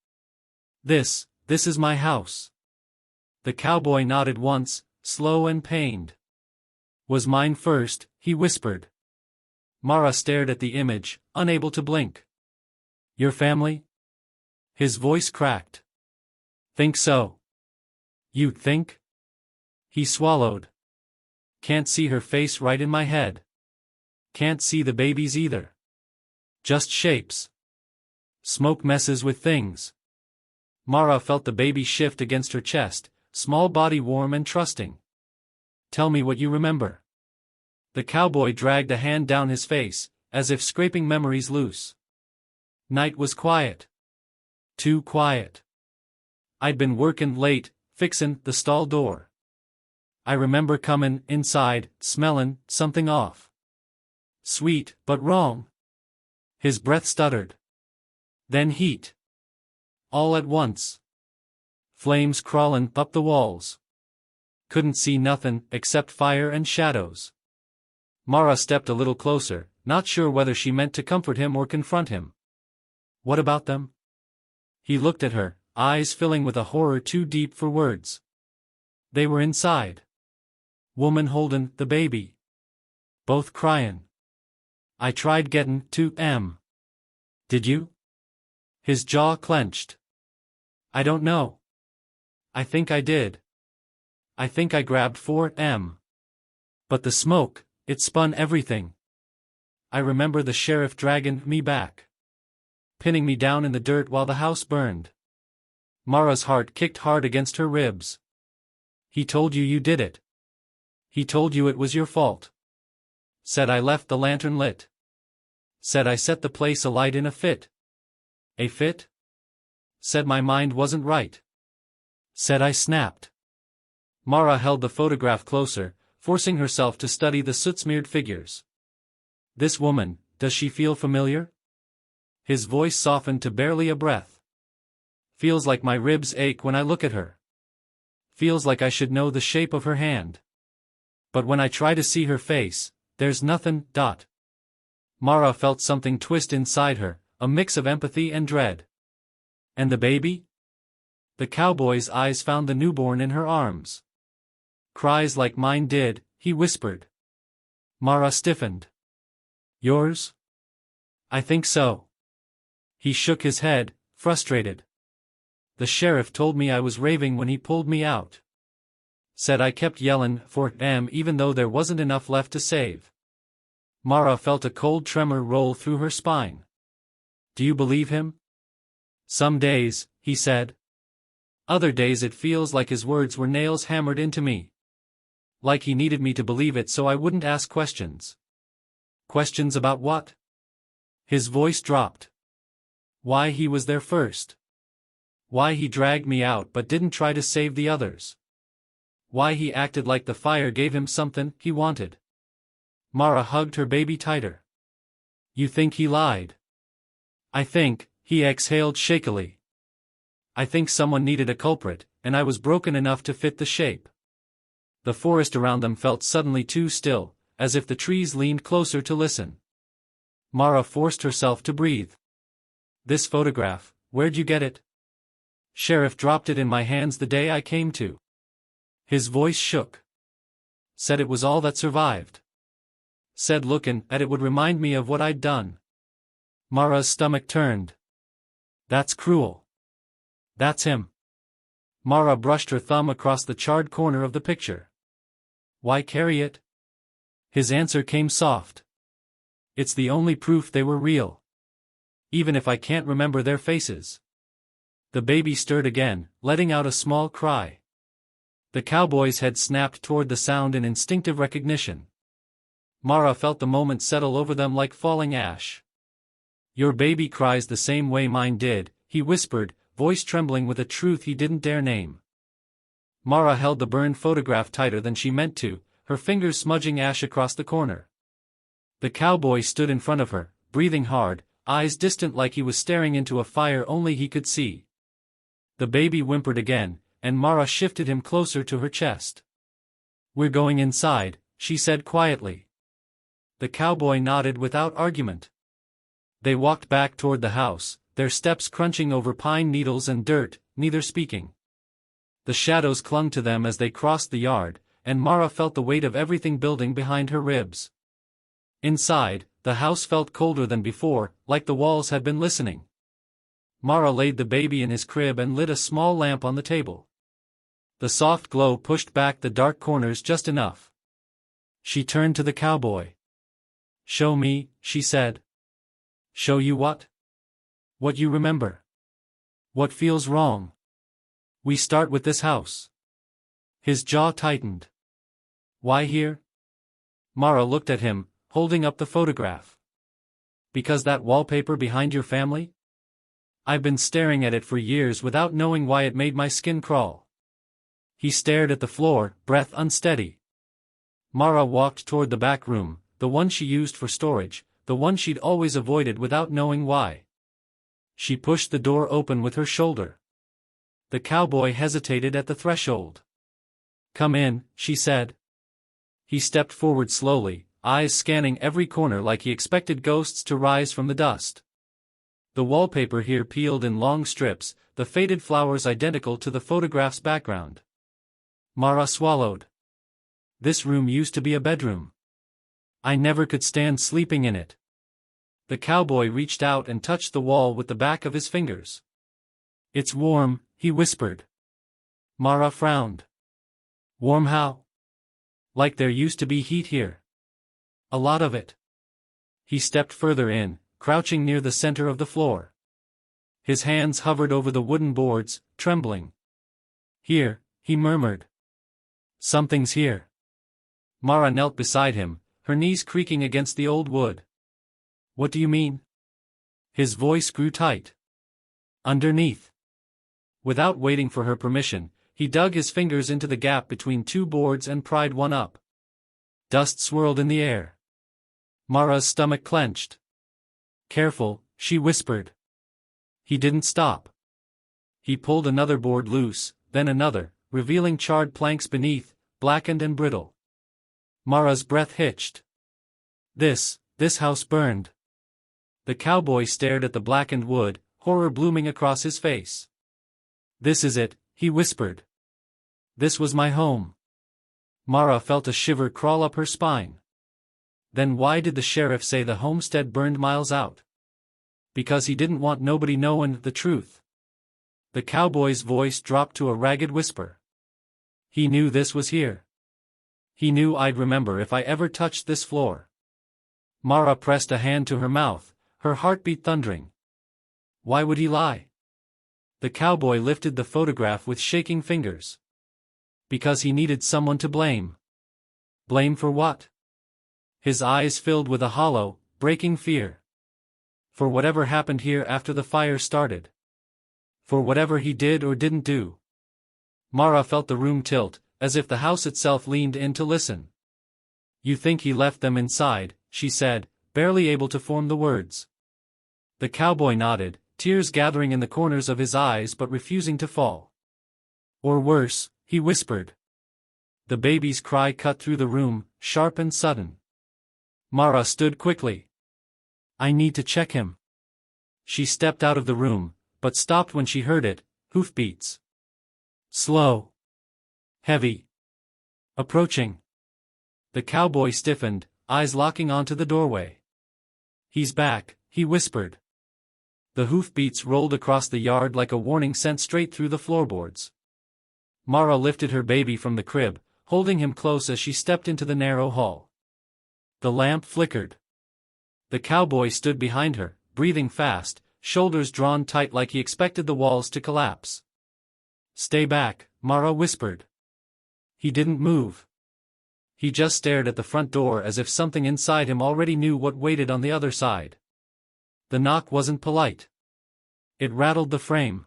This is my house." The cowboy nodded once, slow and pained. "Was mine first," he whispered. Mara stared at the image, unable to blink. "Your family?" His voice cracked. "Think so." "You think?" He swallowed. "Can't see her face right in my head. Can't see the babies either. Just shapes. Smoke messes with things." Mara felt the baby shift against her chest, small body warm and trusting. "Tell me what you remember." The cowboy dragged a hand down his face, as if scraping memories loose. "Night was quiet. Too quiet. I'd been workin' late, fixin' the stall door. I remember comin' inside, smellin' something off. Sweet, but wrong." His breath stuttered. Then heat. All at once. Flames crawlin' up the walls. Couldn't see nothin' except fire and shadows. Mara stepped a little closer, not sure whether she meant to comfort him or confront him. "What about them?" He looked at her, eyes filling with a horror too deep for words. "They were inside. Woman holdin' the baby. Both cryin'. I tried gettin' to 'em. Did you?" His jaw clenched. "I don't know. I think I did." I think I grabbed 4M. But the smoke, it spun everything. I remember the sheriff dragging me back, pinning me down in the dirt while the house burned. Mara's heart kicked hard against her ribs. He told you did it. He told you it was your fault. Said I left the lantern lit. Said I set the place alight in a fit. A fit? Said my mind wasn't right. Said I snapped. Mara held the photograph closer, forcing herself to study the soot-smeared figures. This woman, does she feel familiar? His voice softened to barely a breath. Feels like my ribs ache when I look at her. Feels like I should know the shape of her hand. But when I try to see her face, there's nothing. Mara felt something twist inside her, a mix of empathy and dread. And the baby? The cowboy's eyes found the newborn in her arms. Cries like mine did, he whispered. Mara stiffened. Yours? I think so. He shook his head, frustrated. The sheriff told me I was raving when he pulled me out. Said I kept yelling for them even though there wasn't enough left to save. Mara felt a cold tremor roll through her spine. Do you believe him? Some days, he said. Other days it feels like his words were nails hammered into me. Like he needed me to believe it so I wouldn't ask questions. Questions about what? His voice dropped. Why he was there first. Why he dragged me out but didn't try to save the others. Why he acted like the fire gave him something he wanted. Mara hugged her baby tighter. You think he lied? I think, he exhaled shakily. I think someone needed a culprit, and I was broken enough to fit the shape. The forest around them felt suddenly too still, as if the trees leaned closer to listen. Mara forced herself to breathe. This photograph, where'd you get it? Sheriff dropped it in my hands the day I came to. His voice shook. Said it was all that survived. Said looking at it would remind me of what I'd done. Mara's stomach turned. That's cruel. That's him. Mara brushed her thumb across the charred corner of the picture. Why carry it? His answer came soft. It's the only proof they were real. Even if I can't remember their faces. The baby stirred again, letting out a small cry. The cowboy's head snapped toward the sound in instinctive recognition. Mara felt the moment settle over them like falling ash. Your baby cries the same way mine did, he whispered, voice trembling with a truth he didn't dare name. Mara held the burned photograph tighter than she meant to, her fingers smudging ash across the corner. The cowboy stood in front of her, breathing hard, eyes distant like he was staring into a fire only he could see. The baby whimpered again, and Mara shifted him closer to her chest. We're going inside, she said quietly. The cowboy nodded without argument. They walked back toward the house, their steps crunching over pine needles and dirt, neither speaking. The shadows clung to them as they crossed the yard, and Mara felt the weight of everything building behind her ribs. Inside, the house felt colder than before, like the walls had been listening. Mara laid the baby in his crib and lit a small lamp on the table. The soft glow pushed back the dark corners just enough. She turned to the cowboy. Show me, she said. Show you what? What you remember. What feels wrong. We start with this house. His jaw tightened. Why here? Mara looked at him, holding up the photograph. Because that wallpaper behind your family? I've been staring at it for years without knowing why it made my skin crawl. He stared at the floor, breath unsteady. Mara walked toward the back room, the one she used for storage, the one she'd always avoided without knowing why. She pushed the door open with her shoulder. The cowboy hesitated at the threshold. Come in, she said. He stepped forward slowly, eyes scanning every corner like he expected ghosts to rise from the dust. The wallpaper here peeled in long strips, the faded flowers identical to the photograph's background. Mara swallowed. This room used to be a bedroom. I never could stand sleeping in it. The cowboy reached out and touched the wall with the back of his fingers. It's warm, he whispered. Mara frowned. Warm how? Like there used to be heat here. A lot of it. He stepped further in, crouching near the center of the floor. His hands hovered over the wooden boards, trembling. Here, he murmured. Something's here. Mara knelt beside him, her knees creaking against the old wood. What do you mean? His voice grew tight. Underneath. Without waiting for her permission, he dug his fingers into the gap between two boards and pried one up. Dust swirled in the air. Mara's stomach clenched. Careful, she whispered. He didn't stop. He pulled another board loose, then another, revealing charred planks beneath, blackened and brittle. Mara's breath hitched. This house burned. The cowboy stared at the blackened wood, horror blooming across his face. This is it, he whispered. This was my home. Mara felt a shiver crawl up her spine. Then why did the sheriff say the homestead burned miles out? Because he didn't want nobody knowin' the truth. The cowboy's voice dropped to a ragged whisper. He knew this was here. He knew I'd remember if I ever touched this floor. Mara pressed a hand to her mouth, her heartbeat thundering. Why would he lie? The cowboy lifted the photograph with shaking fingers. Because he needed someone to blame. Blame for what? His eyes filled with a hollow, breaking fear. For whatever happened here after the fire started. For whatever he did or didn't do. Mara felt the room tilt, as if the house itself leaned in to listen. You think he left them inside, she said, barely able to form the words. The cowboy nodded, tears gathering in the corners of his eyes but refusing to fall. Or worse, he whispered. The baby's cry cut through the room, sharp and sudden. Mara stood quickly. I need to check him. She stepped out of the room, but stopped when she heard it, hoofbeats. Slow. Heavy. Approaching. The cowboy stiffened, eyes locking onto the doorway. He's back, he whispered. The hoofbeats rolled across the yard like a warning sent straight through the floorboards. Mara lifted her baby from the crib, holding him close as she stepped into the narrow hall. The lamp flickered. The cowboy stood behind her, breathing fast, shoulders drawn tight like he expected the walls to collapse. Stay back, Mara whispered. He didn't move. He just stared at the front door as if something inside him already knew what waited on the other side. The knock wasn't polite. It rattled the frame.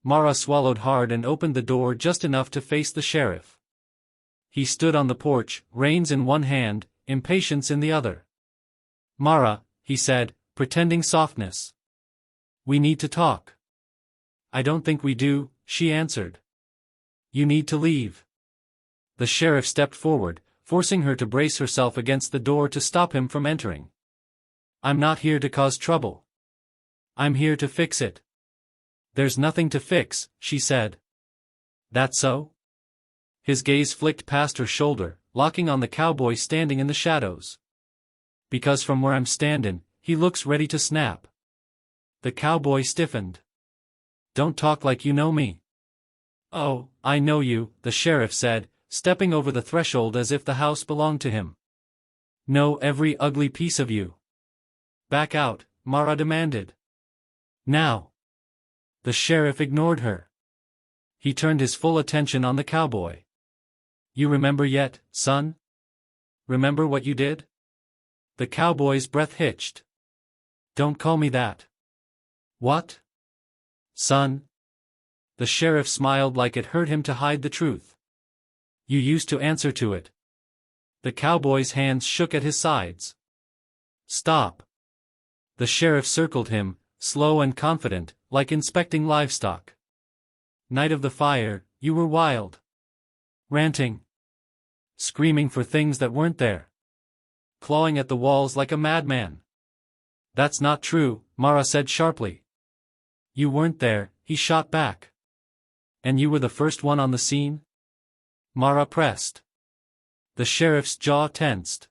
Mara swallowed hard and opened the door just enough to face the sheriff. He stood on the porch, reins in one hand, impatience in the other. Mara, he said, pretending softness. We need to talk. I don't think we do, she answered. You need to leave. The sheriff stepped forward, forcing her to brace herself against the door to stop him from entering. I'm not here to cause trouble. I'm here to fix it. There's nothing to fix, she said. That so? His gaze flicked past her shoulder, locking on the cowboy standing in the shadows. Because from where I'm standing, he looks ready to snap. The cowboy stiffened. Don't talk like you know me. Oh, I know you, the sheriff said, stepping over the threshold as if the house belonged to him. Know every ugly piece of you. Back out, Mara demanded. Now. The sheriff ignored her. He turned his full attention on the cowboy. You remember yet, son? Remember what you did? The cowboy's breath hitched. Don't call me that. What? Son? The sheriff smiled like it hurt him to hide the truth. You used to answer to it. The cowboy's hands shook at his sides. Stop. The sheriff circled him, slow and confident, like inspecting livestock. Night of the fire, you were wild. Ranting. Screaming for things that weren't there. Clawing at the walls like a madman. That's not true, Mara said sharply. You weren't there, he shot back. And you were the first one on the scene? Mara pressed. The sheriff's jaw tensed.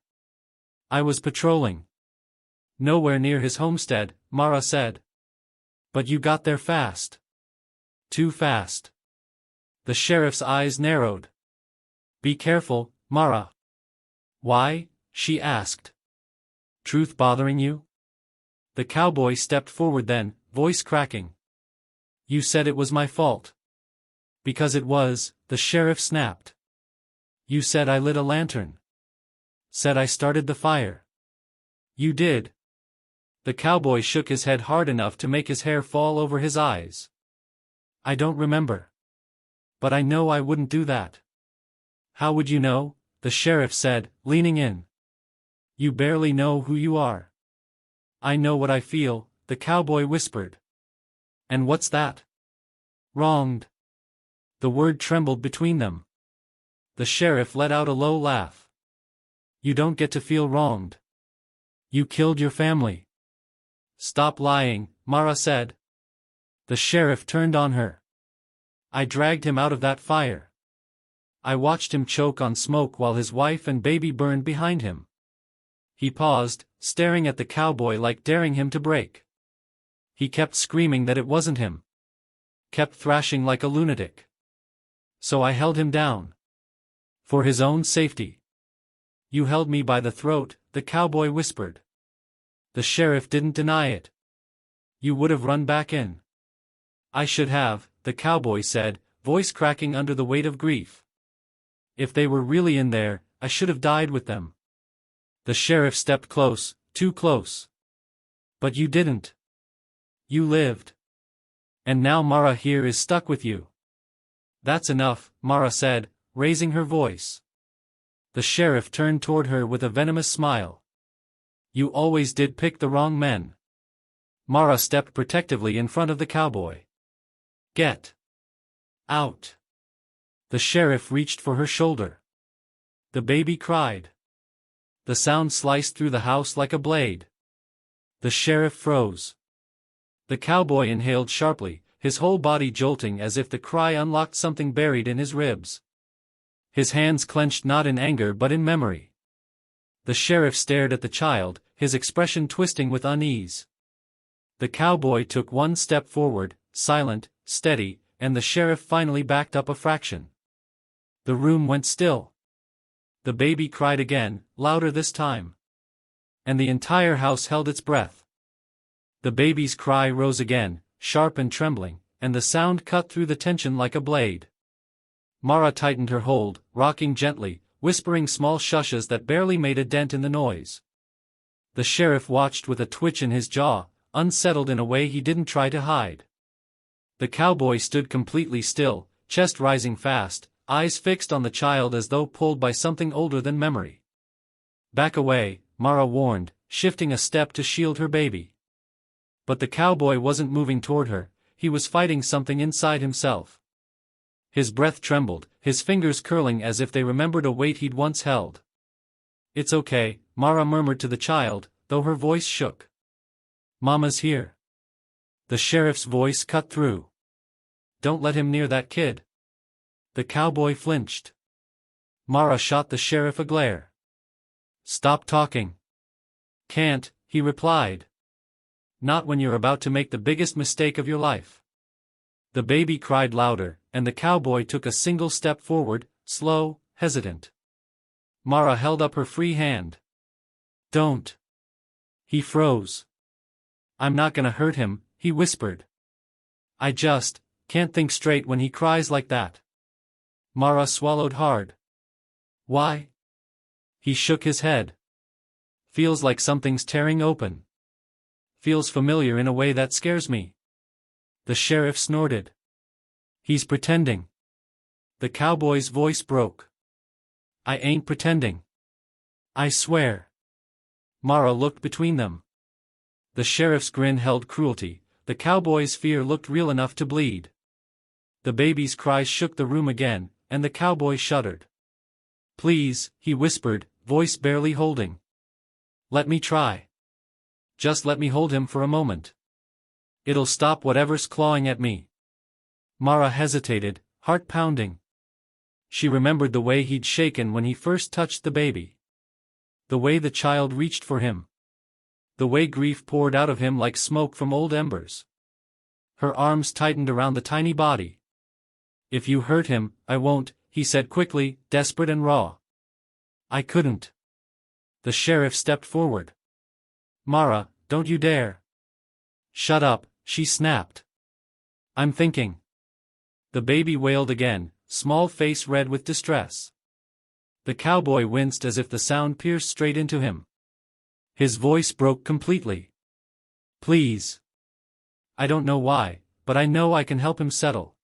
I was patrolling. Nowhere near his homestead, Mara said. But you got there fast. Too fast. The sheriff's eyes narrowed. Be careful, Mara. Why? She asked. Truth bothering you? The cowboy stepped forward then, voice cracking. You said it was my fault. Because it was, the sheriff snapped. You said I lit a lantern. Said I started the fire. You did. The cowboy shook his head hard enough to make his hair fall over his eyes. I don't remember. But I know I wouldn't do that. How would you know? The sheriff said, leaning in. You barely know who you are. I know what I feel, the cowboy whispered. And what's that? Wronged. The word trembled between them. The sheriff let out a low laugh. You don't get to feel wronged. You killed your family. Stop lying, Mara said. The sheriff turned on her. I dragged him out of that fire. I watched him choke on smoke while his wife and baby burned behind him. He paused, staring at the cowboy like daring him to break. He kept screaming that it wasn't him. Kept thrashing like a lunatic. So I held him down. For his own safety. You held me by the throat, the cowboy whispered. The sheriff didn't deny it. You would have run back in. I should have, the cowboy said, voice cracking under the weight of grief. If they were really in there, I should have died with them. The sheriff stepped close, too close. But you didn't. You lived. And now Mara here is stuck with you. That's enough, Mara said, raising her voice. The sheriff turned toward her with a venomous smile. You always did pick the wrong men. Mara stepped protectively in front of the cowboy. Get out. The sheriff reached for her shoulder. The baby cried. The sound sliced through the house like a blade. The sheriff froze. The cowboy inhaled sharply, his whole body jolting as if the cry unlocked something buried in his ribs. His hands clenched not in anger but in memory. The sheriff stared at the child, his expression twisting with unease. The cowboy took one step forward, silent, steady, and the sheriff finally backed up a fraction. The room went still. The baby cried again, louder this time. And the entire house held its breath. The baby's cry rose again, sharp and trembling, and the sound cut through the tension like a blade. Mara tightened her hold, rocking gently, whispering small shushes that barely made a dent in the noise. The sheriff watched with a twitch in his jaw, unsettled in a way he didn't try to hide. The cowboy stood completely still, chest rising fast, eyes fixed on the child as though pulled by something older than memory. Back away, Mara warned, shifting a step to shield her baby. But the cowboy wasn't moving toward her, he was fighting something inside himself. His breath trembled, his fingers curling as if they remembered a weight he'd once held. It's okay, Mara murmured to the child, though her voice shook. Mama's here. The sheriff's voice cut through. Don't let him near that kid. The cowboy flinched. Mara shot the sheriff a glare. Stop talking. Can't, he replied. Not when you're about to make the biggest mistake of your life. The baby cried louder, and the cowboy took a single step forward, slow, hesitant. Mara held up her free hand. Don't. He froze. I'm not gonna hurt him, he whispered. I just can't think straight when he cries like that. Mara swallowed hard. Why? He shook his head. Feels like something's tearing open. Feels familiar in a way that scares me. The sheriff snorted. He's pretending. The cowboy's voice broke. I ain't pretending. I swear. Mara looked between them. The sheriff's grin held cruelty, the cowboy's fear looked real enough to bleed. The baby's cries shook the room again, and the cowboy shuddered. Please, he whispered, voice barely holding. Let me try. Just let me hold him for a moment. It'll stop whatever's clawing at me. Mara hesitated, heart pounding. She remembered the way he'd shaken when he first touched the baby. The way the child reached for him. The way grief poured out of him like smoke from old embers. Her arms tightened around the tiny body. If you hurt him, I won't, he said quickly, desperate and raw. I couldn't. The sheriff stepped forward. Mara, don't you dare. Shut up, she snapped. I'm thinking. The baby wailed again, small face red with distress. The cowboy winced as if the sound pierced straight into him. His voice broke completely. Please. I don't know why, but I know I can help him settle.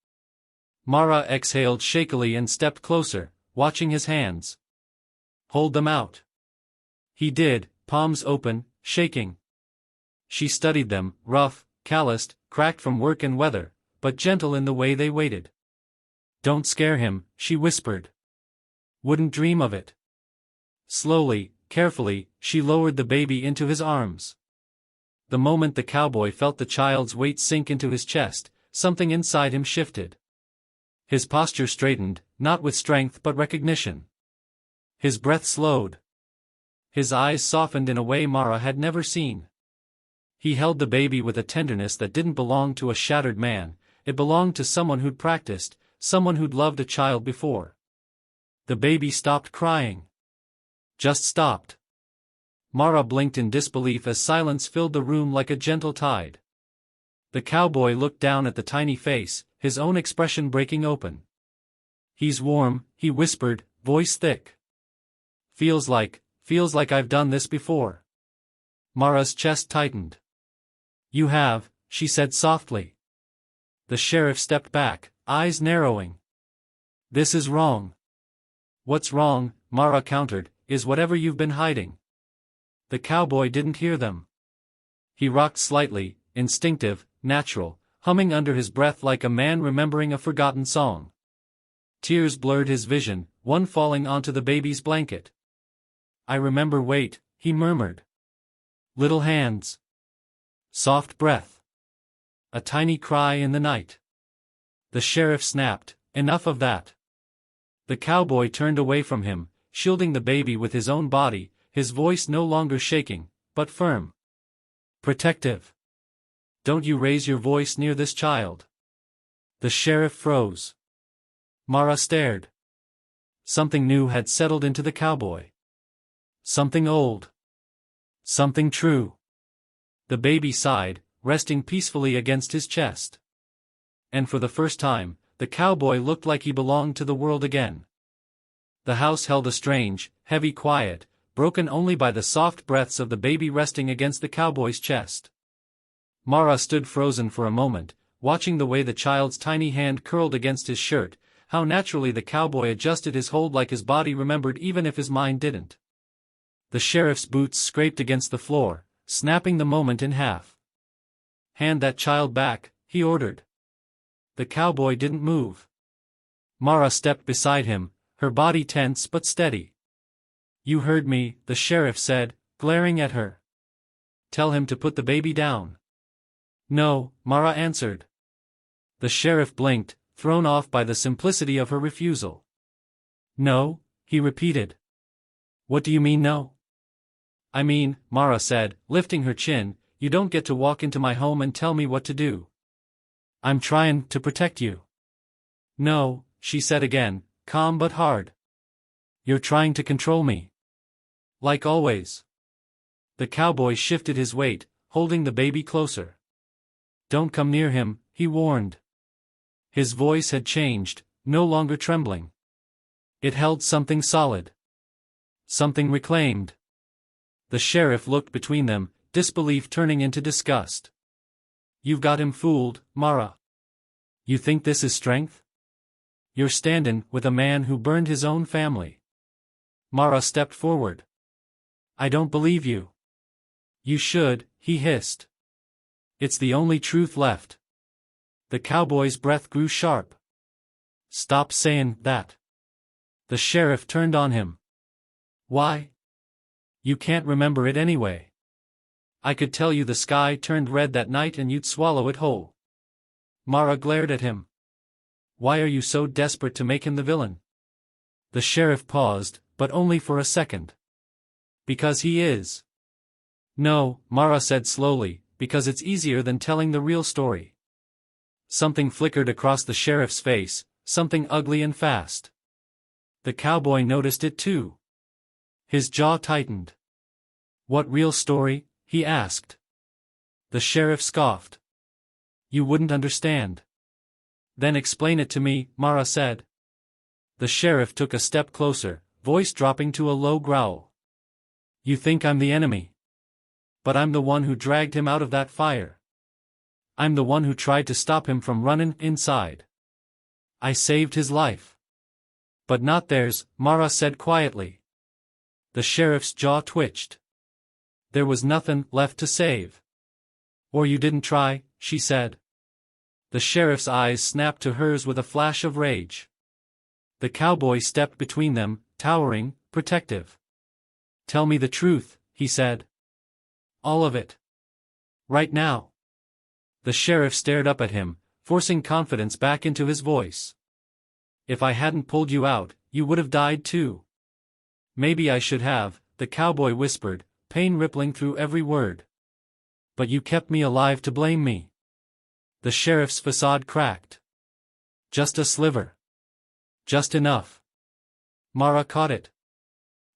Mara exhaled shakily and stepped closer, watching his hands. Hold them out. He did, palms open, shaking. She studied them, rough, calloused, cracked from work and weather, but gentle in the way they waited. Don't scare him, she whispered. Wouldn't dream of it. Slowly, carefully, she lowered the baby into his arms. The moment the cowboy felt the child's weight sink into his chest, something inside him shifted. His posture straightened, not with strength but recognition. His breath slowed. His eyes softened in a way Mara had never seen. He held the baby with a tenderness that didn't belong to a shattered man, it belonged to someone who'd practiced, someone who'd loved a child before. The baby stopped crying. Just stopped. Mara blinked in disbelief as silence filled the room like a gentle tide. The cowboy looked down at the tiny face, his own expression breaking open. He's warm, he whispered, voice thick. Feels like I've done this before. Mara's chest tightened. You have, she said softly. The sheriff stepped back, eyes narrowing. This is wrong. What's wrong, Mara countered, is whatever you've been hiding. The cowboy didn't hear them. He rocked slightly, instinctive, natural, humming under his breath like a man remembering a forgotten song. Tears blurred his vision, one falling onto the baby's blanket. I remember wait, he murmured. Little hands. Soft breath. A tiny cry in the night. The sheriff snapped, enough of that. The cowboy turned away from him, shielding the baby with his own body, his voice no longer shaking, but firm. Protective. Don't you raise your voice near this child. The sheriff froze. Mara stared. Something new had settled into the cowboy. Something old. Something true. The baby sighed, resting peacefully against his chest. And for the first time, the cowboy looked like he belonged to the world again. The house held a strange, heavy quiet, broken only by the soft breaths of the baby resting against the cowboy's chest. Mara stood frozen for a moment, watching the way the child's tiny hand curled against his shirt, how naturally the cowboy adjusted his hold like his body remembered even if his mind didn't. The sheriff's boots scraped against the floor, snapping the moment in half. Hand that child back, he ordered. The cowboy didn't move. Mara stepped beside him, her body tense but steady. You heard me, the sheriff said, glaring at her. Tell him to put the baby down. No, Mara answered. The sheriff blinked, thrown off by the simplicity of her refusal. No, he repeated. What do you mean no? I mean, Mara said, lifting her chin, you don't get to walk into my home and tell me what to do. I'm trying to protect you. No, she said again, calm but hard. You're trying to control me. Like always. The cowboy shifted his weight, holding the baby closer. Don't come near him, he warned. His voice had changed, no longer trembling. It held something solid. Something reclaimed. The sheriff looked between them, disbelief turning into disgust. You've got him fooled, Mara. You think this is strength? You're standing with a man who burned his own family. Mara stepped forward. I don't believe you. You should, he hissed. It's the only truth left. The cowboy's breath grew sharp. Stop saying that. The sheriff turned on him. Why? You can't remember it anyway. I could tell you the sky turned red that night and you'd swallow it whole. Mara glared at him. Why are you so desperate to make him the villain? The sheriff paused, but only for a second. Because he is. No, Mara said slowly, because it's easier than telling the real story. Something flickered across the sheriff's face, something ugly and fast. The cowboy noticed it too. His jaw tightened. "What real story?" he asked. The sheriff scoffed. "You wouldn't understand." "Then explain it to me," Mara said. The sheriff took a step closer, voice dropping to a low growl. "You think I'm the enemy. But I'm the one who dragged him out of that fire. I'm the one who tried to stop him from running inside. I saved his life." "But not theirs," Mara said quietly. The sheriff's jaw twitched. "There was nothing left to save." "Or you didn't try," she said. The sheriff's eyes snapped to hers with a flash of rage. The cowboy stepped between them, towering, protective. "Tell me the truth," he said. "All of it. Right now." The sheriff stared up at him, forcing confidence back into his voice. "If I hadn't pulled you out, you would have died too." "Maybe I should have," the cowboy whispered, pain rippling through every word. "But you kept me alive to blame me." The sheriff's facade cracked. "Just a sliver. Just enough." Mara caught it.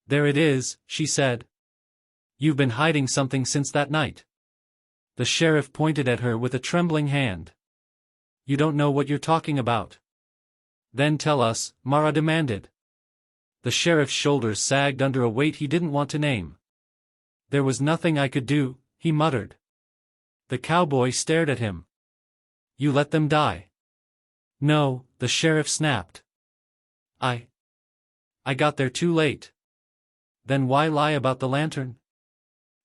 "There it is," she said. "You've been hiding something since that night." The sheriff pointed at her with a trembling hand. "You don't know what you're talking about." "Then tell us," Mara demanded. The sheriff's shoulders sagged under a weight he didn't want to name. "There was nothing I could do," he muttered. The cowboy stared at him. "You let them die." "No," the sheriff snapped. I got there too late." "Then why lie about the lantern?"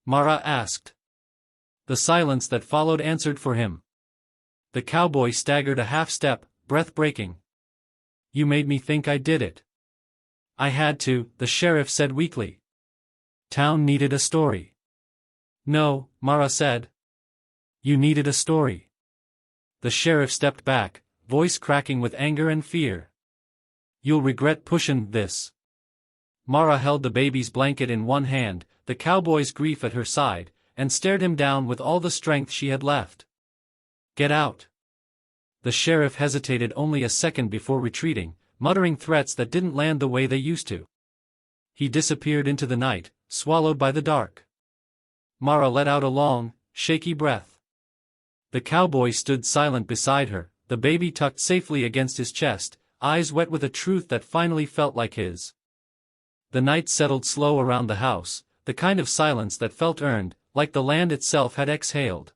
Mara asked. The silence that followed answered for him. The cowboy staggered a half step, breath-breaking. "You made me think I did it." "I had to," the sheriff said weakly. "Town needed a story." "No," Mara said. "You needed a story." The sheriff stepped back, voice cracking with anger and fear. "You'll regret pushing this." Mara held the baby's blanket in one hand, the cowboy's grief at her side, and stared him down with all the strength she had left. "Get out." The sheriff hesitated only a second before retreating, muttering threats that didn't land the way they used to. He disappeared into the night, swallowed by the dark. Mara let out a long, shaky breath. The cowboy stood silent beside her, the baby tucked safely against his chest, eyes wet with a truth that finally felt like his. The night settled slow around the house, the kind of silence that felt earned, like the land itself had exhaled.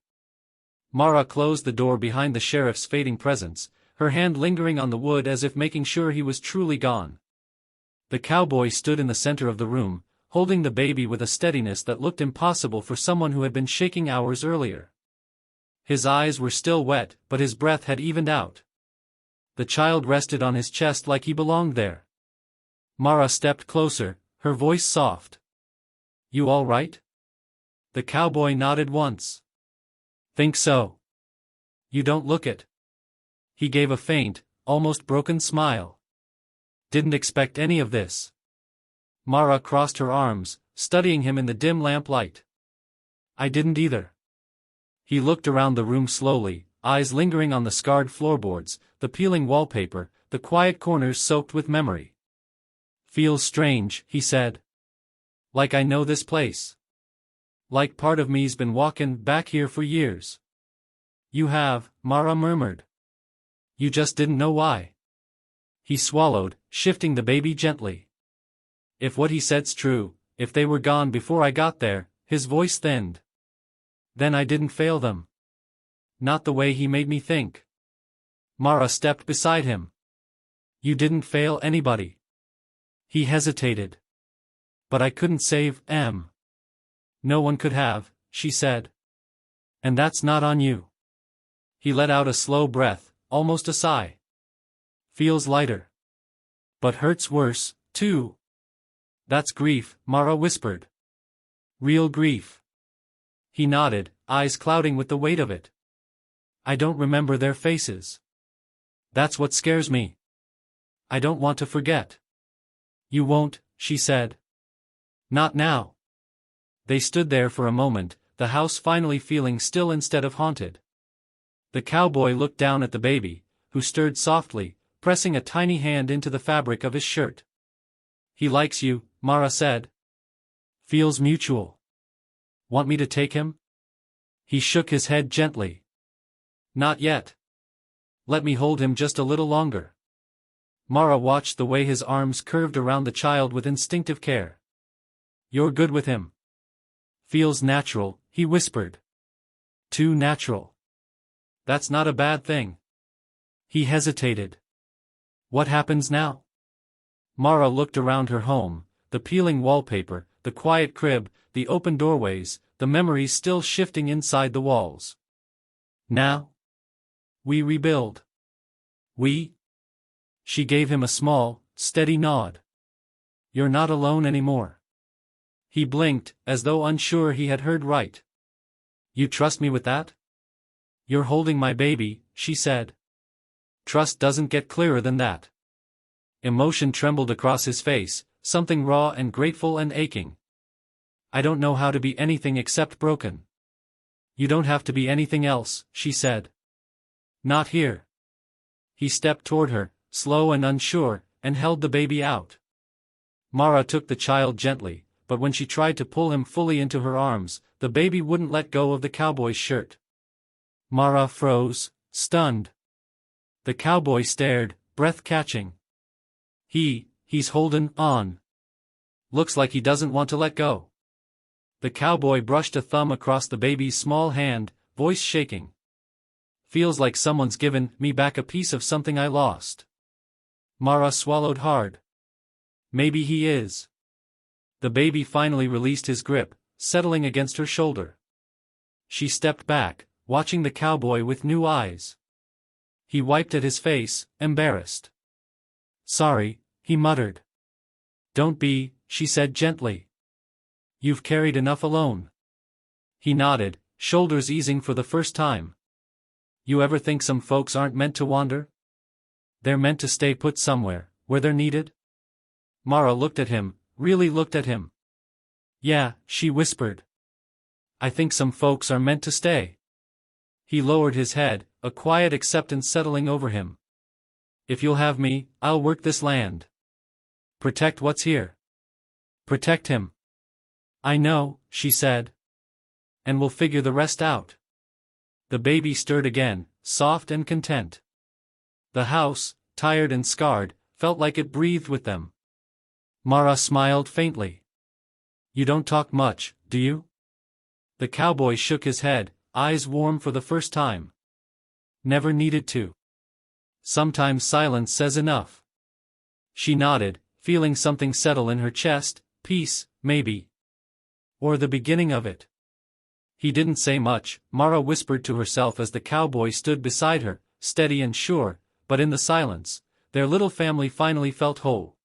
Mara closed the door behind the sheriff's fading presence, her hand lingering on the wood as if making sure he was truly gone. The cowboy stood in the center of the room, holding the baby with a steadiness that looked impossible for someone who had been shaking hours earlier. His eyes were still wet, but his breath had evened out. The child rested on his chest like he belonged there. Mara stepped closer, her voice soft. "You all right?" The cowboy nodded once. "Think so. You don't look it." He gave a faint, almost broken smile. "Didn't expect any of this." Mara crossed her arms, studying him in the dim lamplight. "I didn't either." He looked around the room slowly, eyes lingering on the scarred floorboards, the peeling wallpaper, the quiet corners soaked with memory. "Feels strange," he said. "Like I know this place. Like part of me's been walking back here for years." "You have," Mara murmured. "You just didn't know why." He swallowed, shifting the baby gently. "If what he said's true, if they were gone before I got there," his voice thinned. "Then I didn't fail them. Not the way he made me think." Mara stepped beside him. "You didn't fail anybody." He hesitated. "But I couldn't save M." "No one could have," she said. "And that's not on you." He let out a slow breath, almost a sigh. "Feels lighter. But hurts worse, too." "That's grief," Mara whispered. "Real grief." He nodded, eyes clouding with the weight of it. "I don't remember their faces. That's what scares me. I don't want to forget." "You won't," she said. "Not now." They stood there for a moment, the house finally feeling still instead of haunted. The cowboy looked down at the baby, who stirred softly, pressing a tiny hand into the fabric of his shirt. He likes you, Mara said. Feels mutual. Want me to take him? He shook his head gently. Not yet. Let me hold him just a little longer. Mara watched the way his arms curved around the child with instinctive care. You're good with him. Feels natural, he whispered. Too natural. That's not a bad thing. He hesitated. What happens now? Mara looked around her home, the peeling wallpaper, the quiet crib, the open doorways, the memories still shifting inside the walls. Now? We rebuild. We? She gave him a small, steady nod. You're not alone anymore. He blinked, as though unsure he had heard right. You trust me with that? You're holding my baby, she said. Trust doesn't get clearer than that. Emotion trembled across his face, something raw and grateful and aching. I don't know how to be anything except broken. You don't have to be anything else, she said. Not here. He stepped toward her, slow and unsure, and held the baby out. Mara took the child gently, but when she tried to pull him fully into her arms, the baby wouldn't let go of the cowboy's shirt. Mara froze, stunned. The cowboy stared, breath catching. He's holding on. Looks like he doesn't want to let go. The cowboy brushed a thumb across the baby's small hand, voice shaking. Feels like someone's given me back a piece of something I lost. Mara swallowed hard. Maybe he is. The baby finally released his grip, settling against her shoulder. She stepped back, watching the cowboy with new eyes. He wiped at his face, embarrassed. Sorry, he muttered. Don't be, she said gently. You've carried enough alone. He nodded, shoulders easing for the first time. You ever think some folks aren't meant to wander? They're meant to stay put somewhere, where they're needed? Mara looked at him, really looked at him. Yeah, she whispered. I think some folks are meant to stay. He lowered his head, a quiet acceptance settling over him. If you'll have me, I'll work this land. Protect what's here. Protect him. I know, she said. And we'll figure the rest out. The baby stirred again, soft and content. The house, tired and scarred, felt like it breathed with them. Mara smiled faintly. You don't talk much, do you? The cowboy shook his head, eyes warm for the first time. Never needed to. Sometimes silence says enough. She nodded, feeling something settle in her chest, peace, maybe. Or the beginning of it. He didn't say much, Mara whispered to herself as the cowboy stood beside her, steady and sure, but in the silence, their little family finally felt whole.